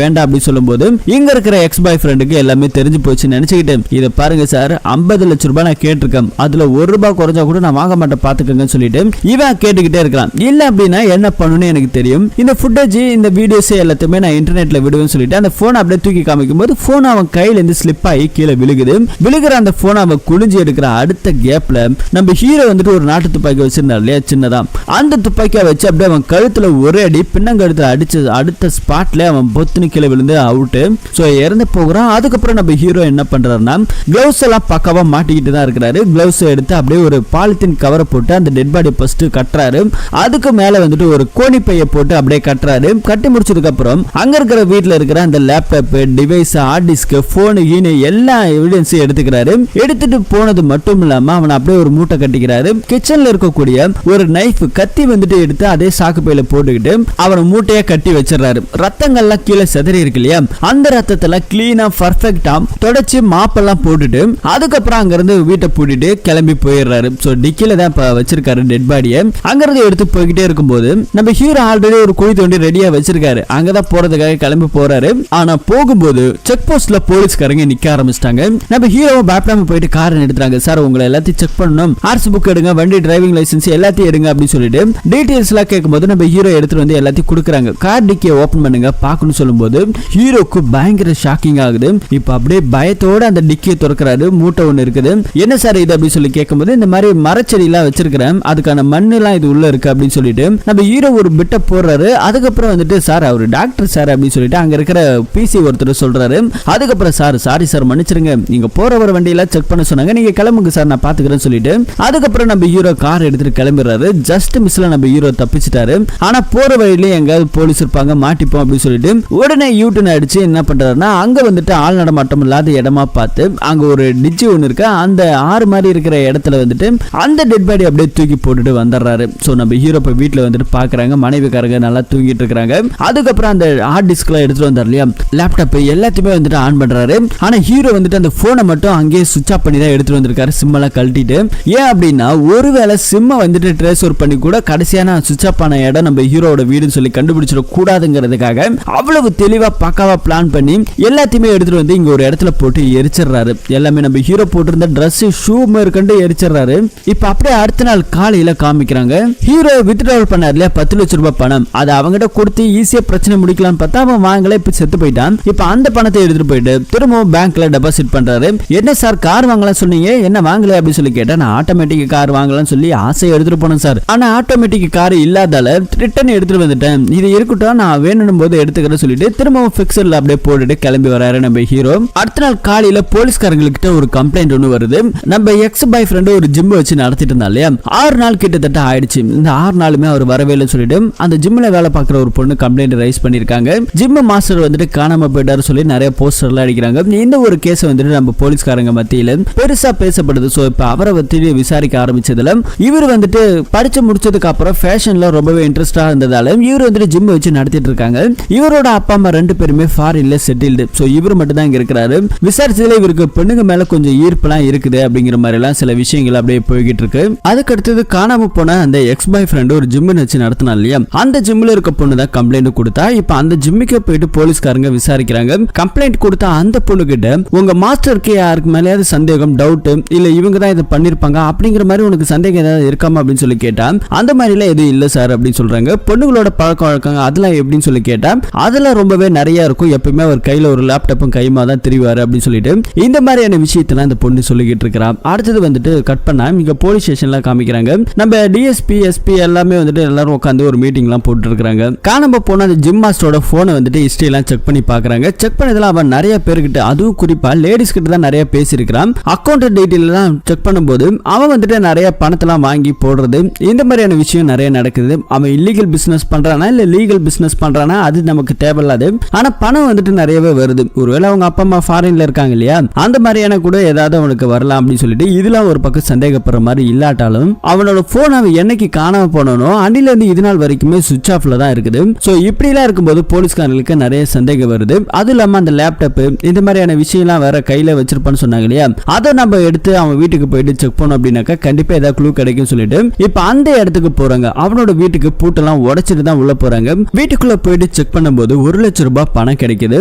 வேண்டாம் அப்படின்னு சொல்லும்போது இங்க இருக்கிற எக்ஸ் பாய் ஃப்ரெண்டுக்கு எல்லாமே தெரிஞ்சு போச்சு. நினைச்சுக்கிட்டு இதை பாருங்க சார், 50 லட்சம் ரூபாய் நான் கேட்டிருக்கேன், அதுல 1 ரூபாய் குறைஞ்சா கூட நான் வாங்க மாட்டேன் பாத்துக்கங்கன்னு சொல்லிட்டு இவன் கேட்டுக்கிட்டே இருக்கலாம். இல்ல அப்படின்னா என்ன பண்ணணும்னு எனக்கு தெரியும், இந்த ஃபுட்டேஜ் இந்த வீடியோஸ் எல்லாத்தையுமே நான் இன்டர்நெட்ல விடுவேன்னு சொல்லிட்டு அந்த போன் அப்படியே தூக்கி காமிக்கும் போது போன் அவன் கையில இருந்து ஸ்லிப் ஆகி கீழே விழுகுது. விழுகிற அந்த போன் அவன் குளிஞ்சு எடுக்கிற அடுத்த கேப்ல நம்ம ஹீரோ வந்துட்டு ஒரு நாட்டு துப்பாக்கி வச்சிருந்தார் இல்லையா சின்னதா, அந்த துப்பாக்கியை வச்சு அப்படியே அவன் கழுத்துல ஒரே அடி, பின்னங்கழுத்துல அடிச்சு அடுத்த ஸ்பாட்ல அவன் பொத்துன்னு கீழே விழுந்து அவுட்டு. சோ இறந்து போகிறான். அதுக்கப்புறம் நம்ம ஹீரோ என்ன பண்றாருன்னா கிளவுஸ் எல்லாம் பக்காவா மாட்டிக்கிட்டு தான் இருக்கிறாரு. கிளவுஸ் எடுத்து அப்படியே ஒரு பாலித்தீன் கவரை போட்டு அந்த டெட் பாடி ஃபர்ஸ்ட் கட்டுறாரு. அதுக்கு மேல வந்துட்டு ஒரு கோணி பையை போட்டு அப்படியே கட்டுறாரு. கட்டி முடிச்சதுக்கு அப்புறம் அங்க இருக்கிற வீட்டுல இருக்கிற அந்த laptop, device, hard disk, phone, ஈனு எல்லா எவிடன்ஸையும் எடுத்துக்கிறாரு. எடுத்துட்டு போனது மட்டும் இல்லாம அவன் அப்படியே ஒரு மூட்டை கட்டிக்கிறாரு. கிச்சன்ல இருக்கக்கூடிய ஒரு நைஃப், கத்தி வந்துட்டு எடுத்து அதே சாக்கு பையில போட்டுக்கிட்டு அவனை மூட்டையா கட்டி வச்சிடறாரு. ரத்தங்கள்லாம் கீழே செதறி இருக்கு இல்லையா, அந்த ரத்தத்தெல்லாம் கிளீனா பர்ஃபெக்டா தொடச்சு மாப்பெல்லாம் போட்டுட்டு அதுக்கப்புறம் அங்க இருந்து வீட்டை பூட்டிட்டு கிளம்பி போயிடுறாரு. சோ டிக்கில தான் வச்சிருக்காரு டெட் பாடியை. அங்க இருந்து எடுத்து போய்கிட்டே இருக்கும்போது நம்ம ஹீரோ ஆல்ரெடி ஒரு குழி தோண்டி ரெடியா வச்சிருக்காரு. அங்கதான் போறதுக்காக கிளம்பி போறாரு. ஆனா போகும்போது செக் போஸ்ட்ல போலீஸ்காரங்க நிக்க ஆரம்பிச்சிட்டாங்க. நம்ம ஹீரோவை பேப்டாம போயிட்டு காரை எடுத்துறாங்க. சார் உங்களை எல்லாத்தையும் செக் பண்ணணும், ஆர்சி புக் எடுங்க, வண்டி டிரைவிங் லைசன்ஸ் எல்லாத்தையும் எடுங்க அப்படின்னு சொல்லிட்டு டீடைல்ஸ் எல்லாம் கேட்கும்போது நம்ம ஹீரோ எடுத்துட்டு வந்து எல்லாத்தையும் கொடுக்குறாங்க. கார் டிக்கியை ஓபன் பண்ணுங்க பாக்கணும்னு சொல்லும்போது ஹீரோக்கு பயங்கர ஷாக்கிங் ஆகுது. இப்ப அப்படியே பயத்தோட அந்த டிக்கியை திறக்கிறாரு. மூட்டை ஒண்ணு இருக்குது. என்ன சார் இது அப்படின்னு சொல்லி கேட்கும்போது, இந்த மாதிரி மரச்செடி எல்லாம் வச்சிருக்கிறேன், அதுக்கான மண்ணு எல்லாம் இது உள்ள இருக்கு அப்படின்னு சொல்லிட்டு நம்ம ஹீரோ ஒரு பிட்ட போடுறாரு. அதுக்கப்புறம் வந்துட்டு சார் அவர் டாக்டர் சார் அப்படின்னு சொல்லிட்டு அங்க இருக்கிற பிசி ஒருத்தர் சொல்றாரு. அதுக்கப்புறம் சார் சாரி சார் மன்னிச்சிருங்க, நீங்க போற வர வண்டியெல்லாம் செக் பண்ண சொன்னாங்க, நீங்க கிளம்புங்க சார் நான் பாத்துக்கிறேன்னு சொல்லிட்டு அதுக்கப்புறம் நம்ம ஹீரோ கார் எடுத்துட்டு கிளம்பிடுறாரு. ஜஸ்ட் மிஸ்ல நம்ம ஹீரோ தப்பிச்சிட்டாரு. ஆனா போற வழியில எங்காவது போலீஸ் இருப்பாங்க, மாட்டிப்போம் அப்படின்னு சொல்லிட்டு உடனே யூட்டன் அடிச்சு என்ன பண்றாருன்னா அங்க வந்துட்டு ஆள் நடமாட்டம் இல்லாத இடமா பார்த்து அங்க ஒரு டிச்சு ஒண்ணு இருக்கு, அந்த ஆறு மாதிரி இருக்கிற இடத்துல வந்துட்டு அந்த டெட் பாடி அப்படியே தூக்கி போட்டுட்டு வந்துடுறாரு. சோ நம்ம ஹீரோ இப்ப வீட்டுல வந்துட்டு பாக்குறாங்க, மனைவிக்காரங்க நல்லா தூங்கிட்டு இருக்காங்க. அதுக்கப்புறம் அந்த ஹார்ட் டிஸ்க் எல்லாம் எடுத்துட்டு வந்தார் இல்லையா, லேப்டாப் எல்லாத்தையுமே வந்துட்டு ஆன் பண்றாரு. ஆனா ஹீரோ வந்துட்டு அந்த போனை மட்டும் அங்கேயே சுவிட்ச் ஆஃப் பண்ணி தான் எடுத்துட்டு வந்திருக்காரு, சிம் எல்லாம் கழட்டிட்டு. ஏன் அப்படின்னா ஒருவேளை சிம்ம வந்துட்டு ட்ரேஸ்ஓவர் பண்ணி கூட கடைசியான சுவிட்ச் ஆஃப் ஆன இடம் நம்ம ஹீரோட வீடுன்னு சொல்லி கண்டுபிடிச்சிட கூடாதுங்கிறதுக்காக அவ்வளவு தெளிவா பக்காவா பிளான் பண்ணி எல்லாத்தையுமே எடுத்துட்டு வந்து இங்க ஒரு இடத்துல போட்டு எரிச்சிடுறாரு. எல்லாமே நம்ம ஹீரோ போட்டிருந்த ட்ரெஸ், ஷூ மேற்கொண்டு எரிச்சிடுறாரு. இப்ப அப்படியே அடுத்த நாள் காலையில காமிக்கிறாங்க. ஹீரோ வித்ட்ராவல் பண்ணார் இல்லையா 10 லட்சம் ரூபாய் பணம், அதை அவங்கிட்ட கொடுத்து ஈஸியா பிரச்சனை முடிக்கலாம்னு பார்த்தா அவன் வாங்கல, இப்ப செத்து போயிட்டான். இப்ப அந்த பணத்தை எடுத்துட்டு போயிட்டு திரும்பவும் பேங்க்ல டெபாசிட் பண்றாரு. என்ன சார் கார் வாங்கலாம் சொன்னீங்க, என்ன வாங்கல அப்படின்னு சொல்லி கேட்டா, நான் ஆட்டோமேட்டிக் கார் வாங்கலாம்னு சொல்லி ஆசையை எடுத்துட்டு போனேன் சார், ஆனா ஆட்டோமேட்டிக் கார் இல்லாதால ரிட்டர்ன் எடுத்துட்டு வந்துட்டேன், இது இருக்கட்டும் நான் வேணும் போது எடுத்துக்கிறேன் சொல்லிட்டு திரும்பவும் பிக்சர்ல அப்படியே போட்டுட்டு கிளம்பி வராரு நம்ம ஹீரோ. அடுத்த நாள் காலையில போலீஸ்காரங்ககிட்ட ஒரு கம்ப்ளைண்ட் ஒண்ணு வருது. நம்ம எக்ஸ் பாய் ஃப்ரெண்ட் ஒரு ஜிம் வச்சு நடத்திட்டு இருந்தா இல்லையா, 6 நாள் கிட்டத்தட்ட ஆயிடுச்சு. இந்த 6 நாளுமே அவர் வரவே இல்லைன்னு சொல்லிட்டு அந்த ஜிம்ல வேலை பார்க்குற ஒரு பொண்ணு கம்ப்ளைண்ட் ரைஸ் பண்ணிருக்காங்க. ஜிம் மாஸ்டர் வந்துட்டு காணாம போயிட்டாரு சொல்லி நிறைய போஸ்டர் எல்லாம் அடிக்கிறாங்க. இந்த ஒரு கேஸ் வந்துட்டு நம்ம போலீஸ்காரங்க மத்தியில பெருசா பேசப்படுது. சோ இப்ப அவரை பத்தி விசாரிக்க ஆரம்பிச்சதுல இவர் வந்துட்டு படிச்சு முடிச்சதுக்கு அப்புறம் ஃபேஷன்ல ரொம்பவே இன்ட்ரெஸ்டா இருந்ததால இவர் வந்துட்டு ஜிம் வச்சு நடத்திட்டு இருக்காங்க. இவரோட அப்பா அம்மா 2 பேருமே ஃபாரின்ல செட்டில்டு. சோ இவர் மட்டும் தான் இங்க இருக்கிறாரு. விசாரிச்சதுல இவருக்கு பெண்ணுங்க மேல கொஞ்சம் ஈர்ப்புலாம் இருக்குது அப்படிங்கிற மாதிரி எல்லாம் சில விஷயங்கள் அப்படியே போய்கிட்டு இருக்கு. அதுக்கு அடுத்தது காணாம போன அந்த எக்ஸ் பாய் ஃப்ரெண்ட் ஃப்ரெண்ட் ஒரு ஜிம் வச்சு நடத்தினா இல்லையா, அந்த ஜிம்ல இருக்க பொண்ணு தான் கம்ப்ளைண்ட் கொடுத்தா. இப்ப அந்த ஜிம்முக்கே போயிட்டு போலீஸ்காரங்க விசாரிக்கிறாங்க. கம்ப்ளைண்ட் கொடுத்தா அந்த பொண்ணு கிட்ட உங்க மாஸ்டருக்கு யாருக்கு மேலேயாவது சந்தேகம், டவுட், இல்ல இவங்க தான் இதை பண்ணிருப்பாங்க அப்படிங்கிற மாதிரி உனக்கு சந்தேகம் ஏதாவது இருக்காமா அப்படின்னு சொல்லி கேட்டா, அந்த மாதிரி எல்லாம் எதுவும் இல்ல சார் அப்படின்னு சொல்றாங்க. பொண்ணுங்களோட பழக்க வழக்கங்க அதெல்லாம் எப்படின்னு சொல்லி கேட்டா, அதெல்லாம் ரொம்பவே நிறைய இருக்கும். எப்பவுமே அவர் கையில ஒரு லேப்டாப்பும் கைமா தான் தெரிவாரு அப்படின்னு சொல்லிட்டு இந்த மாதிரியான விஷயத்தெல்லாம் இந்த பொண்ணு சொல்லிக்கிட்டு இருக்கிறான். அடுத்தது வந்துட்டு கட் பண்ணா இங்க போலீஸ் ஸ்டேஷன்ல காமிக்கிறாங்க. நம்ம டிஎஸ்பி எஸ்பி எல்லாமே வந்துட்டு எல்லாரும் உட்காந்து ஒரு மீட்டிங் எல்லாம் போட்டு இருக்காங்க. காணாம போன அந்த ஜிம் மாஸ்டரோட போனை வந்துட்டு ஹிஸ்டரி எல்லாம் செக் பண்ணி பாக்குறாங்க. செக் பண்ணதுல அவன் நிறைய பேர்கிட்ட, அதுவும் குறிப்பா லேடிஸ் கிட்ட தான் நிறைய பேசியிருக்கிறான். அக்கௌண்ட் டீடைல் எல்லாம் செக் பண்ணும்போது அவன் வந்துட்டு நிறைய பணத்தெல்லாம் வாங்கி போடுறது, இந்த மாதிரியான விஷயம் நிறைய நடக்குது. அவன் இல்லீகல் பிசினஸ் பண்றானா இல்ல லீகல் பிசினஸ் பண்றானா அது நமக்கு தேவையில்லாது. ஆனா பணம் வந்துட்டு நிறையவே வருது. ஒருவேளை அவங்க அப்பா அம்மா ஃபாரின்ல இருக்காங்க இல்லையா, அந்த மாதிரியான கூட ஏதாவது அவனுக்கு வரலாம் அப்படின்னு சொல்லிட்டு இதெல்லாம் ஒரு பக்கம் சந்தேகப்படுற மாதிரி இல்லாட்டாலும் அவனோட போன் அவன் என்னைக்கு காணாம போனோ அன்னில இருந்து இது நாள் வரைக்குமே சுவிட்ச் ஆஃப்ல தான் இருக்குது. சோ இப்படி எல்லாம் இருக்கும்போது போலீஸ்காரங்களுக்கு நிறைய சந்தேகம் வருது. அது இல்லாம அந்த லேப்டாப் இந்த மாதிரியான விஷயம்லாம் வேற கையில வச்சிருப்பான்னு சொன்னாங்க இல்லையா, அதை நம்ம எடுத்து அவன் வீட்டுக்கு போயிட்டு செக் பண்ணோம் அப்படின்னாக்கா கண்டிப்பா ஏதாவது க்ளூ கிடைக்கும் சொல்லிட்டு இப்ப அந்த இடத்துக்கு போறாங்க. அவனோட வீட்டுக்கு பூட்டெல்லாம் உடைச்சிட்டு தான் உள்ள போறாங்க. வீட்டுக்குள்ள போயிட்டு செக் பண்ணும்போது 1 லட்சம் ரூபாய் பணம் கிடைக்குது.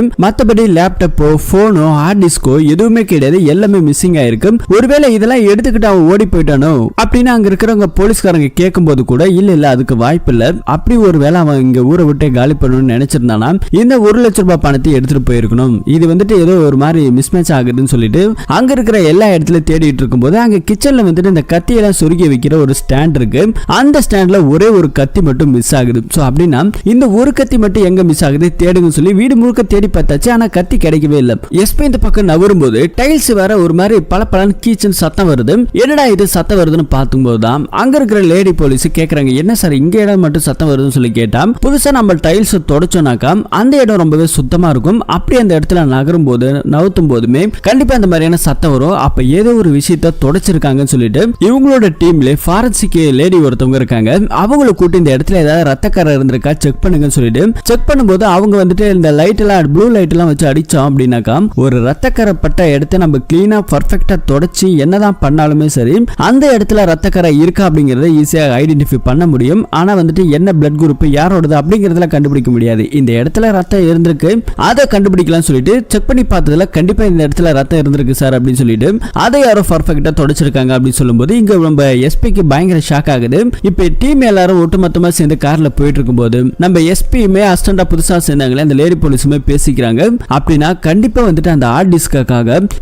மத்தபடி லேப்டாப்போ போனோ ஹார்ட் டிஸ்கோ எதுவுமே கிடையாது, எல்லாமே மிஸ்ஸிங் ஆயிருக்கு. ஒருவேளை இதெல்லாம் எடுத்துக்கிட்டு அவன் ஓடி போயிட்டானோ அப்படின்னு அங்க இருக்கிறவங்க போலீஸ்காரங்க கேட்கும் போது கூட இல்ல அதுக்கு வாய்ப்பு இல்ல, அப்படி ஒருவேளை அவன் இங்க ஊரை விட்டு காலி பண்ணணும்னு நினைச்சிருந்தானா இந்த 1 லட்சம் ரூபாய் பணத்தை எடுத்துட்டு போயிருக்கணும். இது வந்துட்டு ஏதோ ஒரு மாதிரி மிஸ்மேட்ச் ஆகுதுன்னு சொல்லிட்டு அங்க இருக்கிற எல்லா இடத்துலயும் தேடிட்டு இருக்கும்போது அங்க கிச்சன்ல வந்துட்டு இந்த கத்தியெல்லாம் சொருகி வைக்கிற ஒரு ஸ்டாண்ட் இருக்கு. அந்த ஸ்டாண்ட்ல ஒரே ஒரு கத்தி மட்டும் மிஸ் ஆகுது. சோ அப்படின்னா இந்த ஒரு கத்தி மட்டும் எங்க மிஸ் ஆகுது தேடுங்க சொல்லி வீடு முழுக்க தேடி பார்த்தாச்சு, ஆனா கத்தி கிடைக்கவே இல்லை. எஸ்பி இந்த பக்கம் நவரும்போது டைல்ஸ் வேற ஒரு மாதிரி பளபளன்னு கீச்சன் சத்தம் வருது. என்னடா இது சத்தம் வருதுன்னு பார்க்கும்போது தான் அங்க இருக்கிற லேடி போலீஸ் கேக்குறாங்க, என்ன சார் இங்க இடம் மட்டும் சத்தம் வருதுன்னு சொல்லி கேட்டா, புதுசா நம்ம டைல்ஸ் தொடச்சோம்னாக்கா அந்த இடம் ரொம்பவே சுத்தமா இருக்கும். அப்படி அந்த இடத்துல நகரும் போது நவுத்தும் போதுமே கண்டிப்பா அந்த மாதிரியான சத்தம் வரும். அப்ப ஏதோ ஒரு விஷயத்த தொடச்சிருக்காங்கன்னு சொல்லிட்டு இவங்களோட டீம்ல ஃபாரன்சிக் லேடி ஒருத்தவங்க இருக்காங்க. அவங்கள கூட்டி இந்த இடத்துல ஏதாவது ரத்தக்கரை இருந்திருக்கா செக் பண்ணுங்கன்னு சொல்லிட்டு செக் பண்ணும்போது அவங்க வந்துட்டு இந்த லைட் எல்லாம் ப்ளூ லைட் எல்லாம் வச்சு அடிச்சோம் அப்படின்னாக்கா ஒரு ரத்தக்கரை பட்ட இடத்தை நம்ம கிளீனா பர்ஃபெக்டா தொடச்சி என்னதான் பண்ணாலுமே சரி அந்த இடத்துல ரத்தக்கரை இருக்கா அப்படிங்கறத ஈஸியா ஐடென்டிஃபை பண்ண முடியும். ஆனா வந்துட்டு என்ன பிளட் குரூப் யாரோடது அப்படிங்கறதுல கண்டுபிடிக்க முடியாது. இந்த இடத்துல ரத்தம் இருந்திருக்கு அதை கண்டுபிடிக்கலாம் சொல்லிட்டு செக் பண்ணி பார்த்ததுல கண்டிப்பா இந்த இடத்துல ரத்தம் இருந்திருக்கு சார் அப்படின்னு சொல்லிட்டு அதை யாரோ பர்ஃபெக்டா தொடச்சிருக்காங்க அப்படின்னு சொல்லும்போது இங்க நம்ம எஸ்பிக்கு பயங்கர ஷாக் ஆகுது. இப்ப டீம் எல்லாரும் ஒட்டுமொத்தமா சேர்ந்து கார்ல போயிட்டு இருக்கும்போது நம்ம எஸ்பியுமே அசிஸ்டண்டா புதுசா சேர்ந்தாங்களே அந்த லேடி போலீஸுமே பேசிக்கிறாங்க. அப்படின்னா கண்டிப்பா வந்துட்டு அந்த ஹார்ட் டிஸ்காக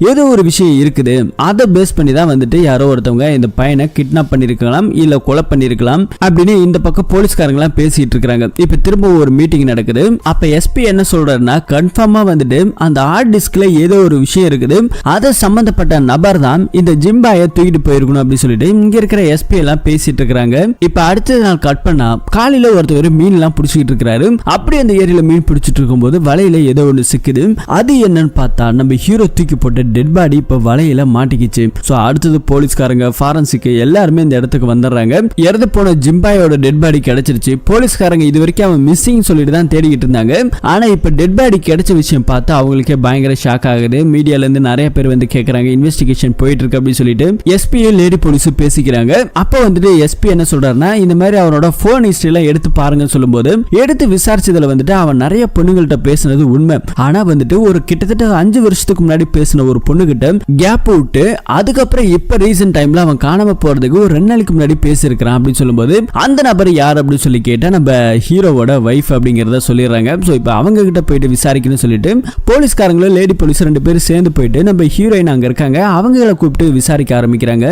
ஏதோ ஒரு விஷயம் இருக்குது, அதை பேஸ் பண்ணி தான் வந்துட்டு யாரோ ஒருத்தவங்க இந்த பையனை கிட்னாப் பண்ணிருக்கலாம் இல்ல கொலை பண்ணிருக்கலாம் அப்படின்னு இந்த பக்கம் போலீஸ்காரங்க எல்லாம் பேசிட்டு இருக்காங்க. இப்ப திரும்ப ஒரு மீட்டிங் நடக்குது. அப்ப எஸ்பி என்ன சொல்றாருன்னா கன்ஃபார்மா வந்துட்டு அந்த ஹார்ட் டிஸ்க்ல ஏதோ ஒரு விஷயம் இருக்குது, அதை சம்பந்தப்பட்ட நபர் தான் இந்த ஜிம்பாயை தூக்கிட்டு போயிருக்கணும் அப்படின்னு சொல்லிட்டு இங்க இருக்கிற எஸ்பி எல்லாம் பேசிட்டு இருக்காங்க. இப்ப அடுத்த நாள் கட் பண்ணா காலையில ஒருத்தர் மீன் எல்லாம் பிடிச்சிட்டு இருக்காரு. அப்படி அந்த ஏரியில மீன் பிடிச்சிட்டு இருக்கும்போது வலையில ஏதோ ஒண்ணு சிக்குது. அது என்னன்னு பார்த்தா நம்ம ஹீரோ தூக்கி போட்ட டெட் பாடி இப்ப வலையில மாட்டிக்கிச்சு. சோ அடுத்தது போலீஸ்காரங்க ஃபாரன்சிக் எல்லாருமே இந்த இடத்துக்கு வந்துடுறாங்க. இறந்து போன ஜிம்பாயோட டெட் பாடி கிடைச்சிருச்சு. போலீஸ்காரங்க இது வரைக்கும் அவன் மிஸ்ஸிங் சொல்லிட்டு தான் தேடிக்கிட்டு இருந்தாங்க. ஆனா இப்ப டெட் பாடி கிடைச்ச விஷயம் பார்த்தா அவங்களுக்கே பயங்கர ஷாக் ஆகுது. மீடியால இருந்து நிறைய பேர் வந்து கேக்குறாங்க, இன்வெஸ்டிகேஷன் போயிட்டு இருக்கு அப்படின்னு சொல்லிட்டு எஸ்பி லேடி போலீஸ் பேசிக்கிறாங்க. அப்ப வந்துட்டு எஸ்பி என்ன சொல்றாருன்னா இந்த மாதிரி அவனோட போன் ஹிஸ்டரி எல்லாம் எடுத்து பாருங்க சொல்லும்போது எடுத்து விசாரிச்சதுல வந்துட்டு அவன் நிறைய பொண்ணுங்கள்ட்ட பேசினது உண்மை. ஆனா வந்துட்டு ஒரு கிட்டத்தட்ட 5 வருஷத்துக்கு முன்னாடி பேசின ஒரு பொண்ணுகிட்ட கேப் விட்டு அதுக்கப்புறம் இப்ப ரீசன்ட் டைம்ல அவன் காணாம போறதுக்கு ஒரு 2 நாளைக்கு முன்னாடி பேசியிருக்கான் அப்படின்னு சொல்லும்போது அந்த நபர் யார் அப்படின்னு சொல்லி கேட்டா நம்ம ஹீரோவோட வைஃப் அப்படிங்கறத சொல்லிடுறாங்க. சோ இப்ப அவங்க கிட்ட போயிட்டு விசாரிக்கணும்னு சொல்லிட்டு போலீஸ்காரங்களும் லேடி போலீஸ் 2 பேரும் சேர்ந்து போயிட்டு நம்ம ஹீரோயின் அங்க இருக்காங்க அவங்களை கூப்பிட்டு விசாரிக்க ஆரம்பிக்கிறாங்க.